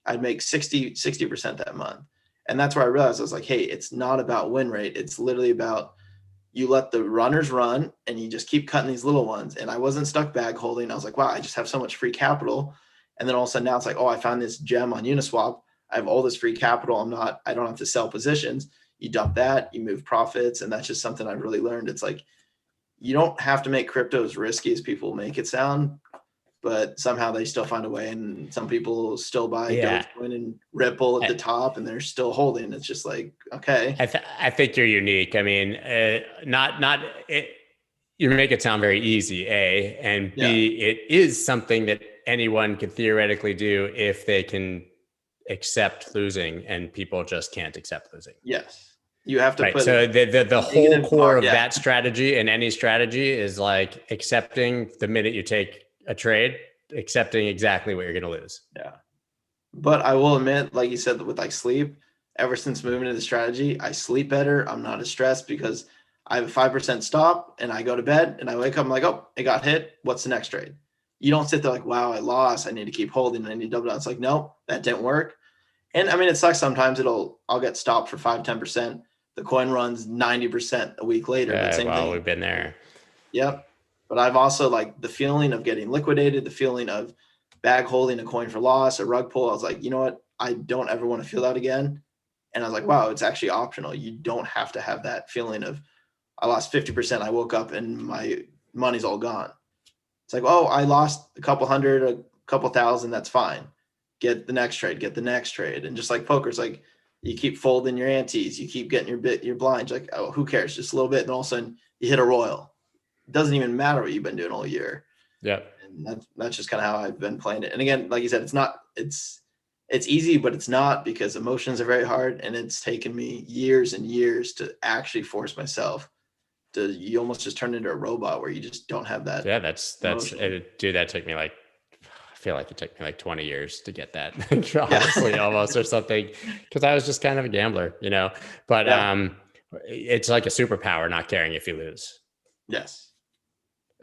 I'd make 60% that month. And that's where I realized, I was like, hey, it's not about win rate. It's literally about, you let the runners run and you just keep cutting these little ones. And I wasn't stuck bag holding. I was like, wow, I just have so much free capital. And then all of a sudden now it's like, oh, I found this gem on Uniswap. I have all this free capital. I don't have to sell positions. You dump that, you move profits. And that's just something I've really learned. It's like, you don't have to make crypto as risky as people make it sound, but somehow they still find a way. And some people still buy Dogecoin and Ripple at the top, and they're still holding. It's just like, okay. I think you're unique. I mean, you make it sound very easy, A, and B, it is something that anyone could theoretically do if they can accept losing, and people just can't accept losing. Yes. You have to put so the whole core of that strategy, and any strategy, is like accepting the minute you take a trade, accepting exactly what you're going to lose. Yeah. But I will admit, like you said, with like sleep, ever since moving to the strategy, I sleep better. I'm not as stressed because I have a 5% stop and I go to bed and I wake up, I'm like, oh, it got hit. What's the next trade? You don't sit there like, wow, I lost. I need to keep holding. I need to double down. It's like, no, that didn't work. And I mean, it sucks sometimes. I'll get stopped for 5-10%. The coin runs 90% a week later. But same thing. We've been there. Yep. But I've also, like, the feeling of getting liquidated, the feeling of bag holding a coin for loss, a rug pull. I was like, you know what? I don't ever want to feel that again. And I was like, wow, it's actually optional. You don't have to have that feeling of, I lost 50%. I woke up and my money's all gone. It's like, oh, I lost a couple hundred, a couple thousand. That's fine. Get the next trade, And just like poker, it's like, you keep folding your antes, you keep getting your blinds. Like, oh, who cares? Just a little bit. And all of a sudden you hit a royal. It doesn't even matter what you've been doing all year. Yeah. And that's just kind of how I've been playing it. And again, like you said, it's easy, but it's not, because emotions are very hard. And it's taken me years and years to actually force myself to, you almost just turn into a robot where you just don't have that. Yeah. That's dude, that took me like, I feel like it took me like 20 years to get that, honestly, almost, or something, because I was just kind of a gambler, but it's like a superpower, not caring if you lose. Yes.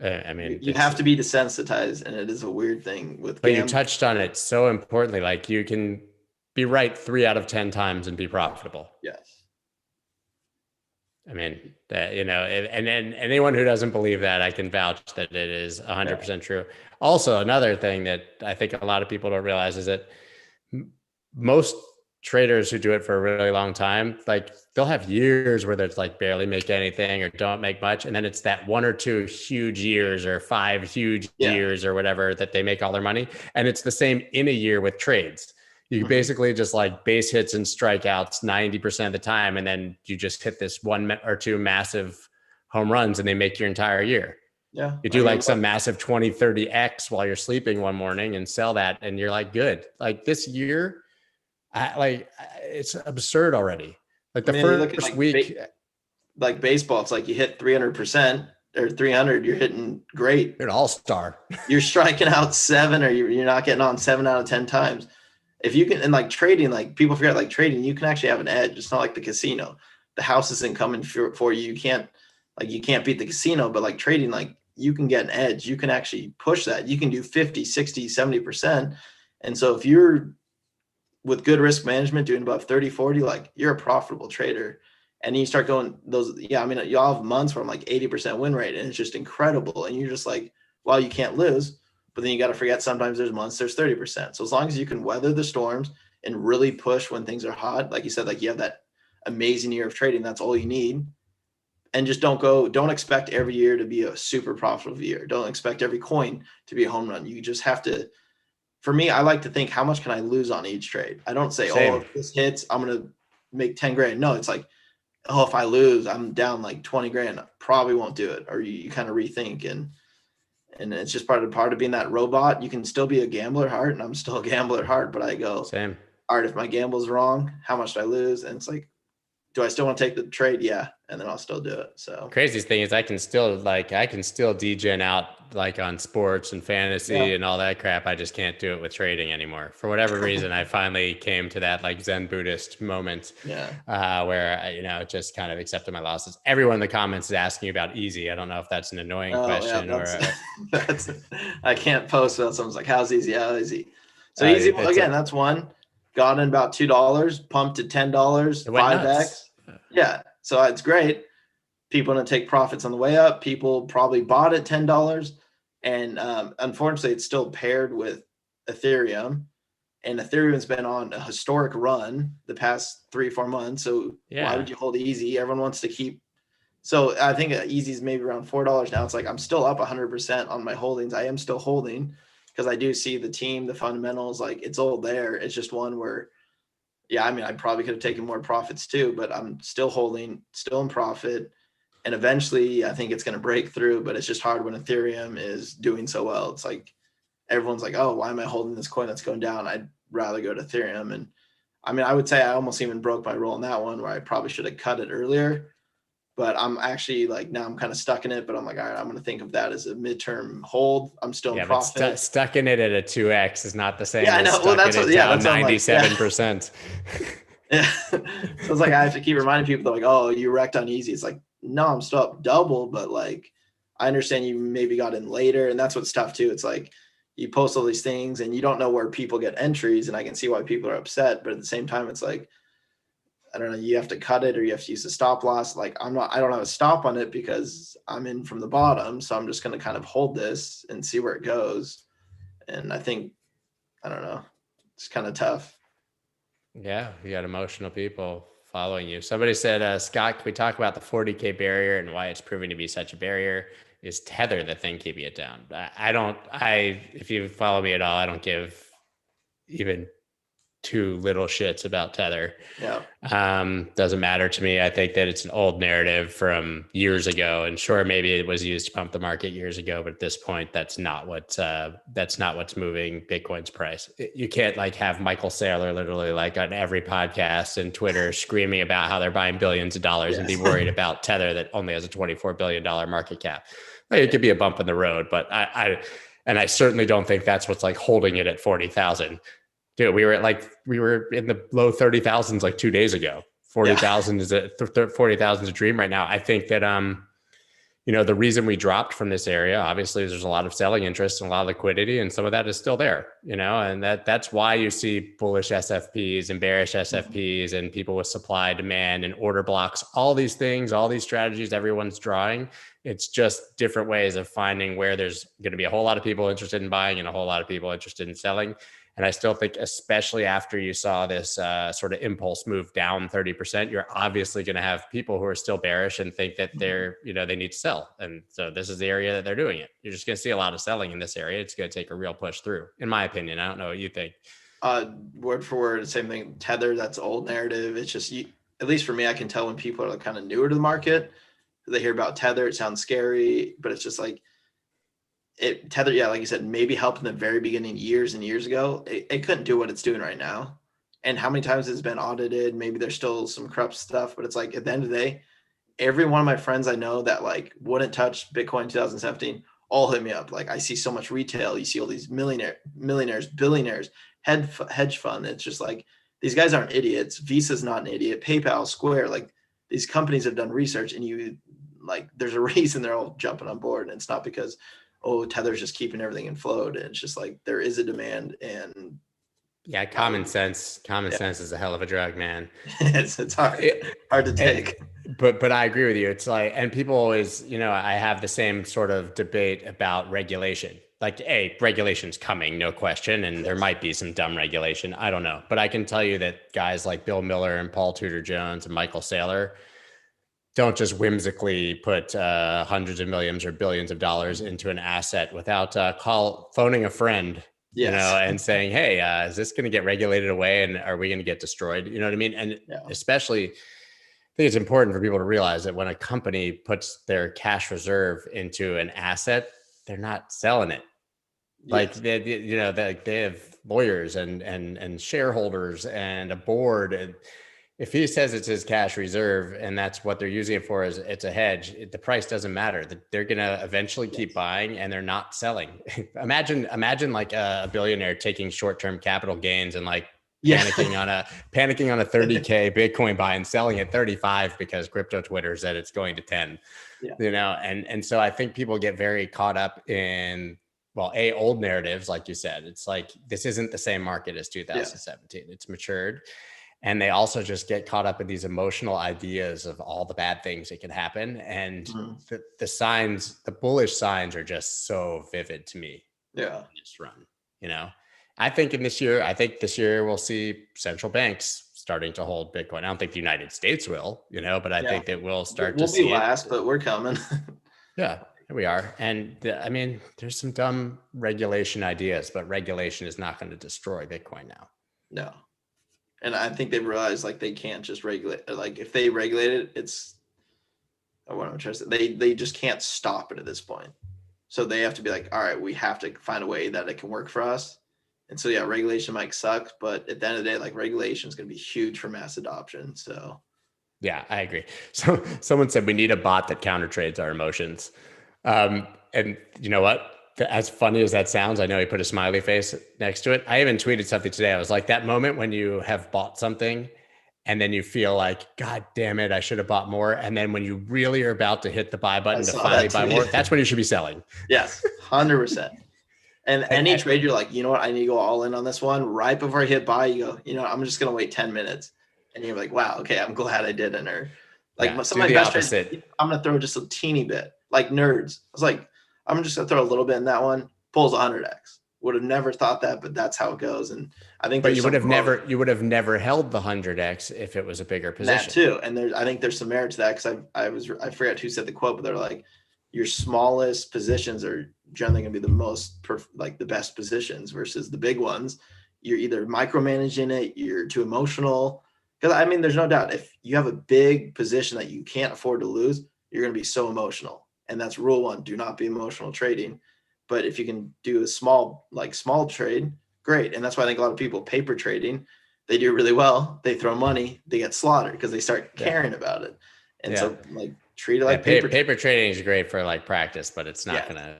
I mean, you have to be desensitized, and it is a weird thing with but you touched on it so importantly. Like, you can be right 3 out of 10 times and be profitable. Yes. I mean, and anyone who doesn't believe that, I can vouch that it is 100% true. Also, another thing that I think a lot of people don't realize is that most traders who do it for a really long time, like, they'll have years where there's like barely make anything or don't make much. And then it's that 1 or 2 huge years or 5 huge years or whatever that they make all their money. And it's the same in a year with trades. You basically just like base hits and strikeouts 90% of the time. And then you just hit this 1 or 2 massive home runs and they make your entire year. Yeah. You do like some massive 20, 30X while you're sleeping one morning and sell that. And you're like, good. Like, this year, it's absurd already. Like, the first week, like baseball, it's like you hit 300% or 300, you're hitting great. You're an all-star. You're striking out 7, or you're not getting on 7 out of 10 times. If you can, and like trading, like people forget, like trading, you can actually have an edge. It's not like the casino. The house isn't coming for you. You can't beat the casino, but like trading, like, you can get an edge. You can actually push that. You can do 50, 60, 70%. And so if you're with good risk management doing above 30, 40, like, you're a profitable trader. And you start going y'all have months where I'm like 80% win rate, and it's just incredible. And you're just like, well, you can't lose. But then you got to forget, sometimes there's months there's 30%. So as long as you can weather the storms and really push when things are hot, like you said, like, you have that amazing year of trading, that's all you need. And just don't expect every year to be a super profitable year. Don't expect every coin to be a home run. You just have to for me, I like to think, how much can I lose on each trade? I don't say, oh, Same. if this hits, I'm going to make 10 grand. No, it's like, oh, if I lose, I'm down like 20 grand. Probably won't do it. Or you kind of rethink, and it's just part of being that robot. You can still be a gambler at heart, and I'm still a gambler at heart, but I go, Same. all right, if my gamble's wrong, how much do I lose? And it's like, do I still want to take the trade? Yeah. And then I'll still do it. So Craziest thing is I can still degen out like on sports and yeah. fantasy and all that crap. I just can't do it with trading anymore. For whatever reason, I finally came to that like Zen Buddhist moment Yeah. where I, just kind of accepted my losses. Everyone in the comments is asking about easy. I don't know if that's an annoying Oh yeah, question that's or that's I can't post without someone's like, how's easy? How easy? So easy it's again, that's one. Got in about $2, pumped to $10, it went 5x. nuts. Yeah. So it's great. People gonna take profits on the way up. People probably bought at $10. And unfortunately, it's still paired with Ethereum. And Ethereum's been on a historic run the past 3 or 4 months. So why Yeah. would you hold easy? Everyone wants to keep. So I think easy is maybe around $4 now. It's like I'm still up 100% on my holdings. I am still holding because I do see the team, the fundamentals, like it's all there. It's just one where, yeah, I mean, I probably could have taken more profits too, but I'm still holding, still in profit. And eventually I think it's going to break through, but it's just hard when Ethereum is doing so well. It's like everyone's like, oh, why am I holding this coin that's going down? I'd rather go to Ethereum. And I mean, I would say I almost even broke my rule in that one where I probably should have cut it earlier. But I'm actually like, now I'm kind of stuck in it, but I'm like, all right, I'm going to think of that as a midterm hold. I'm still in Yeah, but profit. stuck in it at a 2x is not the Yeah, same I as know. Well, stuck in it yeah, down that's what I'm like. Yeah. 97%. Yeah. So it's like I have to keep reminding people, they're like, oh, you wrecked on easy. It's like, no, I'm still up double, but like I understand you maybe got in later. And that's what's tough too. It's like you post all these things and you don't know where people get entries. And I can see why people are upset. But at the same time, it's like, I don't know, you have to cut it or you have to use a stop loss. Like I don't have a stop on it because I'm in from the bottom. So I'm just going to kind of hold this and see where it goes. And I think, I don't know, it's kind of tough. Yeah, you got emotional people following you. Somebody said, Scott, can we talk about the 40K barrier and why it's proving to be such a barrier? Is Tether the thing keeping it down? If you follow me at all, I don't give even two little shits about Tether. Yeah. Doesn't matter to me. I think that it's an old narrative from years ago, and sure, maybe it was used to pump the market years ago, but at this point, that's not what's moving Bitcoin's price. You can't like have Michael Saylor literally like on every podcast and Twitter screaming about how they're buying billions of dollars and be Yes. worried about Tether that only has a $24 billion market cap. Like, it could be a bump in the road, but I certainly don't think that's what's like holding it at 40,000. Dude, we were in the low 30,000s like 2 days ago. Yeah. 40,000 is 40,000 is a dream right now. I think that the reason we dropped from this area, obviously there's a lot of selling interest and a lot of liquidity, and some of that is still there, and that's why you see bullish SFPs and bearish SFPs and people with supply, demand, and order blocks, all these things, all these strategies everyone's drawing. It's just different ways of finding where there's going to be a whole lot of people interested in buying and a whole lot of people interested in selling. And I still think, especially after you saw this sort of impulse move down 30%, you're obviously going to have people who are still bearish and think that they need to sell. And so this is the area that they're doing it. You're just going to see a lot of selling in this area. It's going to take a real push through, in my opinion. I don't know what you think. Word for word, same thing. Tether, that's old narrative. It's just, at least for me, I can tell when people are kind of newer to the market, they hear about Tether, it sounds scary, but it's just like, Tether, yeah, like you said, maybe helped in the very beginning years and years ago. It couldn't do what it's doing right now. And how many times it's been audited? Maybe there's still some corrupt stuff, but it's like at the end of the day, every one of my friends I know that like wouldn't touch Bitcoin 2017 all hit me up. Like I see so much retail. You see all these millionaires, billionaires, hedge fund. It's just like these guys aren't idiots. Visa's not an idiot. PayPal, Square, like these companies have done research, and you like there's a reason they're all jumping on board, and it's not because Tether's just keeping everything in float. And it's just like there is a demand, and yeah, common sense is a hell of a drug, man. it's hard to take. But I agree with you. It's like, and people always, I have the same sort of debate about regulation. Like, regulation's coming, no question, and there might be some dumb regulation. I don't know, but I can tell you that guys like Bill Miller and Paul Tudor Jones and Michael Saylor don't just whimsically put hundreds of millions or billions of dollars into an asset without phoning a friend Yes. and saying, hey, is this going to get regulated away and are we going to get destroyed? You know what I mean? And Yeah. especially, I think it's important for people to realize that when a company puts their cash reserve into an asset, they're not selling it. Like Yes. they have lawyers and shareholders and a board. And if he says it's his cash reserve and that's what they're using it for, is it's a hedge, the price doesn't matter. They're gonna eventually keep buying and they're not selling. imagine like a billionaire taking short-term capital gains and like Yeah. panicking on a 30K Bitcoin buy and selling at 35 because crypto Twitter said it's going to 10. Yeah. And so I think people get very caught up in, well, old narratives, like you said. It's like, this isn't the same market as 2017. Yeah. It's matured. And they also just get caught up in these emotional ideas of all the bad things that can happen. And the signs, the bullish signs are just so vivid to me. Yeah. Just run, I think this year we'll see central banks starting to hold Bitcoin. I don't think the United States will, but I think that we'll start to see it. We'll be last, but we're coming. Yeah, here we are. And I mean, there's some dumb regulation ideas, but regulation is not going to destroy Bitcoin now. No. And I think they've realized like they can't just regulate. Like if they regulate it, it's what I'm trying to say. They just can't stop it at this point. So they have to be like, all right, we have to find a way that it can work for us. And so yeah, regulation might suck, but at the end of the day, like regulation is going to be huge for mass adoption. So yeah, I agree. So someone said we need a bot that counter trades our emotions. And you know what? As funny as that sounds, I know he put a smiley face next to it. I even tweeted something today. I was like, that moment when you have bought something and then you feel like, God damn it, I should have bought more. And then when you really are about to hit the buy button to finally buy more, that's when you should be selling. Yes, 100%. And any trade, you're like, you know what? I need to go all in on this one. Right before I hit buy, you go, I'm just going to wait 10 minutes. And you're like, wow, okay, I'm glad I didn't. Or like some of my best trades, I'm going to throw just a teeny bit, like nerds. I was like, I'm just going to throw a little bit in that one. Pulls 100x. Would have never thought that, but that's how it goes. And I think, but you would have never held the 100x if it was a bigger position. That too. And I think there's some merit to that because I forget who said the quote, but they're like, your smallest positions are generally going to be the most the best positions versus the big ones. You're either micromanaging it, you're too emotional. Because I mean, there's no doubt if you have a big position that you can't afford to lose, you're going to be so emotional. And that's rule one: do not be emotional trading. But if you can do a small trade, great. And that's why I think a lot of people paper trading, they do really well. They throw money, they get slaughtered because they start caring about it. And so like treat it like paper trading is great for like practice, but it's not gonna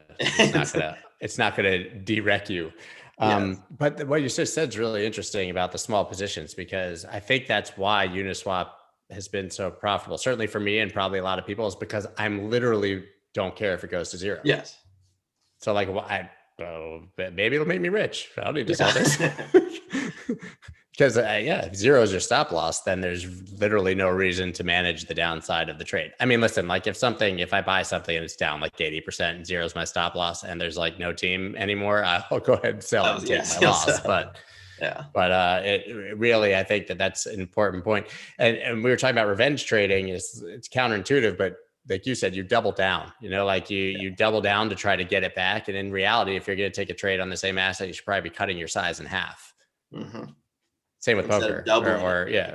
derec you. But what you just said is really interesting about the small positions, because I think that's why Uniswap has been so profitable. Certainly for me and probably a lot of people, is because I'm literally don't care if it goes to zero. Yes. So like, maybe it'll make me rich. I don't need to sell this. Because if zero is your stop loss, then there's literally no reason to manage the downside of the trade. I mean, listen, like if I buy something and it's down like 80% and zero is my stop loss and there's like no team anymore, I'll go ahead and sell and take my loss. But it really, I think that's an important point. And we were talking about revenge trading. It's counterintuitive, but like you said, you double down, you double down to try to get it back. And in reality, if you're going to take a trade on the same asset, you should probably be cutting your size in half. Mm-hmm. Same with poker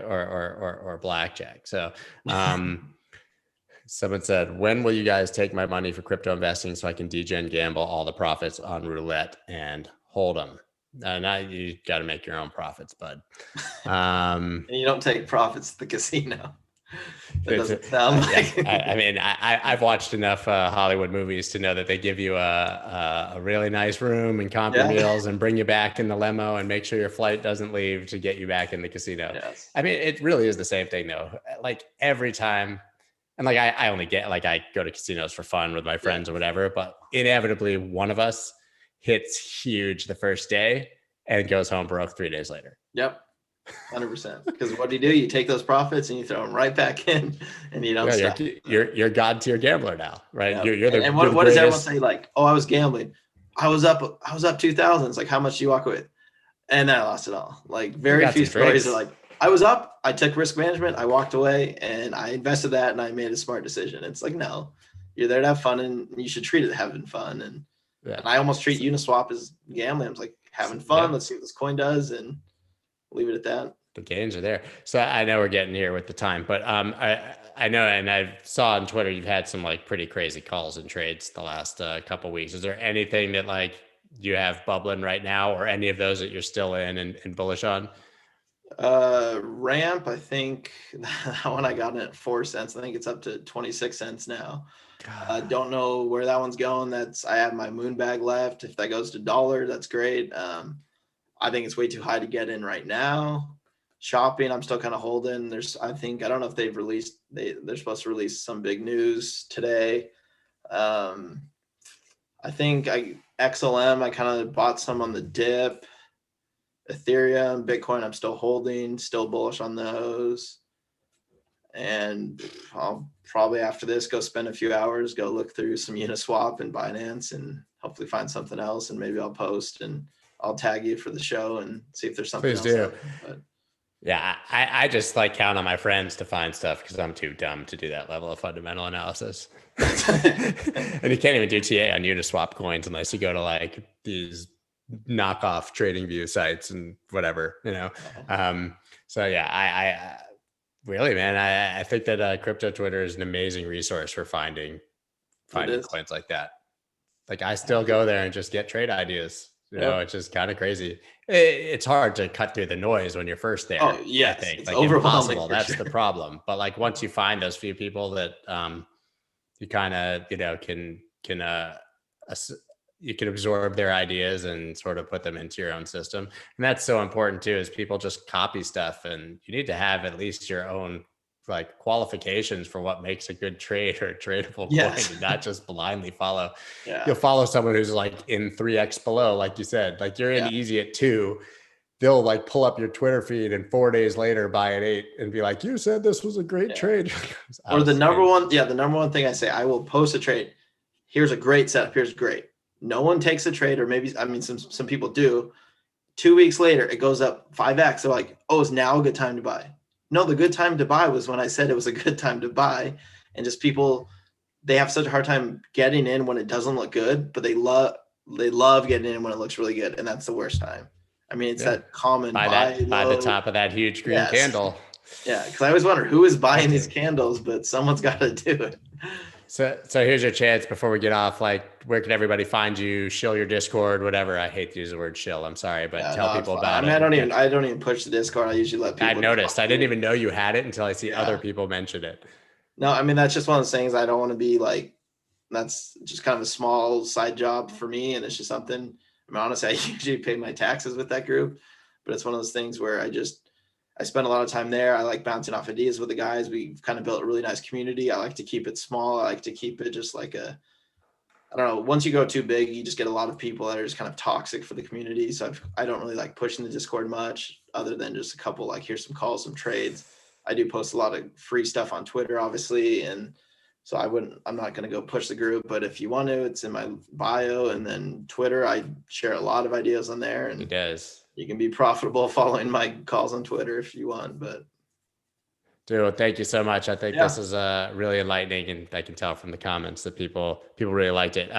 or blackjack. So, someone said, when will you guys take my money for crypto investing so I can DJ gamble all the profits on roulette and hold them? Now you got to make your own profits, bud. And you don't take profits at the casino. That doesn't sound like. I mean, I've watched enough Hollywood movies to know that they give you a really nice room and compy meals and bring you back in the limo and make sure your flight doesn't leave to get you back in the casino. Yes. I mean, it really is the same thing though. Like every time, and like I only get like I go to casinos for fun with my friends or whatever, but inevitably one of us hits huge the first day and goes home broke 3 days later. Yep. 100%. Because what do? You take those profits and you throw them right back in, and you don't stop. You're God tier gambler now, right? Yeah. And what does everyone say? Like, oh, I was gambling. I was up 2,000. It's like, how much do you walk away with? And then I lost it all. Like very few stories are like, I was up, I took risk management, I walked away, and I invested that, and I made a smart decision. It's like, no, you're there to have fun, and you should treat it having fun. And I almost treat Uniswap as gambling. I was like, having fun. Yep. Let's see what this coin does, and leave it at that. The gains are there. So I know we're getting here with the time, but I know, and I saw on Twitter you've had some like pretty crazy calls and trades the last couple of weeks. Is there anything that like you have bubbling right now, or any of those that you're still in and bullish on? Ramp, I think that one I got in at 4 cents. I think it's up to 26 cents now. Don't know where that one's going. I have my moon bag left. If that goes to dollar, that's great. I think it's way too high to get in right now. Shopping, I'm still kind of holding. I don't know if they've released, they're supposed to release some big news today. I think XLM, I kind of bought some on the dip. Ethereum, Bitcoin, I'm still holding, still bullish on those. And I'll probably after this go spend a few hours, go look through some Uniswap and Binance, and hopefully find something else. And maybe I'll post and I'll tag you for the show and see if there's something Please else. do. But yeah, I just like count on my friends to find stuff because I'm too dumb to do that level of fundamental analysis. And you can't even do TA on Uniswap coins unless you go to like these knockoff trading view sites and whatever, So yeah, I really, man, I think that crypto Twitter is an amazing resource for finding coins like that. Like I still go there and just get trade ideas. It's just kind of crazy. It's hard to cut through the noise when you're first there. Oh yeah, I think it's like overwhelming. impossible. That's the problem. But like once you find those few people that you kind of can you can absorb their ideas and sort of put them into your own system. And that's so important too, is people just copy stuff, and you need to have at least your own like qualifications for what makes a good trade or a tradable coin, and not just blindly follow. You'll follow someone who's like in 3x below, like you said, like you're in easy at 2. They'll like pull up your Twitter feed and 4 days later buy at 8 and be like, you said this was a great trade. Or the number one thing I say, I will post a trade. Here's a great setup. Here's great. No one takes a trade, or maybe, some people do. 2 weeks later, it goes up 5x. They're like, oh, is now a good time to buy? No, the good time to buy was when I said it was a good time to buy. And just people, they have such a hard time getting in when it doesn't look good, but they love getting in when it looks really good. And that's the worst time. I mean, it's that common buy the top of that huge green candle. Yeah, because I always wonder who is buying these candles, but someone's got to do it. So here's your chance before we get off. Like, where can everybody find you? Shill your Discord, whatever. I hate to use the word shill. I'm sorry, but tell people about it. I don't even push the Discord. I usually let people. I noticed. I didn't even know you had it until I see other people mention it. No, I mean, that's just one of those things. I don't want to be like, that's just kind of a small side job for me. And it's just something, I mean, honestly, I usually pay my taxes with that group, but it's one of those things where I spend a lot of time there. I like bouncing off ideas with the guys. We've kind of built a really nice community. I like to keep it small. I like to keep it just like I don't know, once you go too big, you just get a lot of people that are just kind of toxic for the community. So I don't really like pushing the Discord much, other than just a couple, like, here's some calls, some trades. I do post a lot of free stuff on Twitter, obviously. And so I'm not going to go push the group, but if you want to, it's in my bio. And then Twitter, I share a lot of ideas on there. And it does. You can be profitable following my calls on Twitter if you want, but. Dude, thank you so much. I think this is really enlightening, and I can tell from the comments that people really liked it.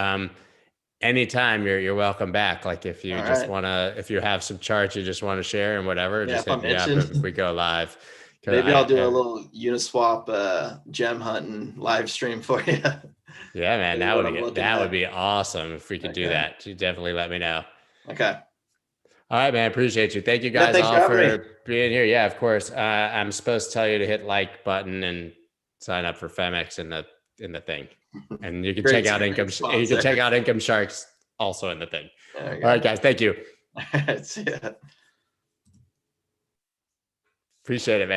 Anytime you're welcome back. Like if you if you have some charts you just want to share and whatever, just hit me up if we go live. Maybe I'll do a little Uniswap gem hunting live stream for you. Yeah, man, that would be awesome if we could do that. You definitely let me know. Okay. All right, man. Appreciate you. Thank you guys all for being here. Yeah, of course. I'm supposed to tell you to hit like button and sign up for Femex in the thing. And you can check out Income Sharks also in the thing. All right, guys. Thank you. See ya. Appreciate it, man.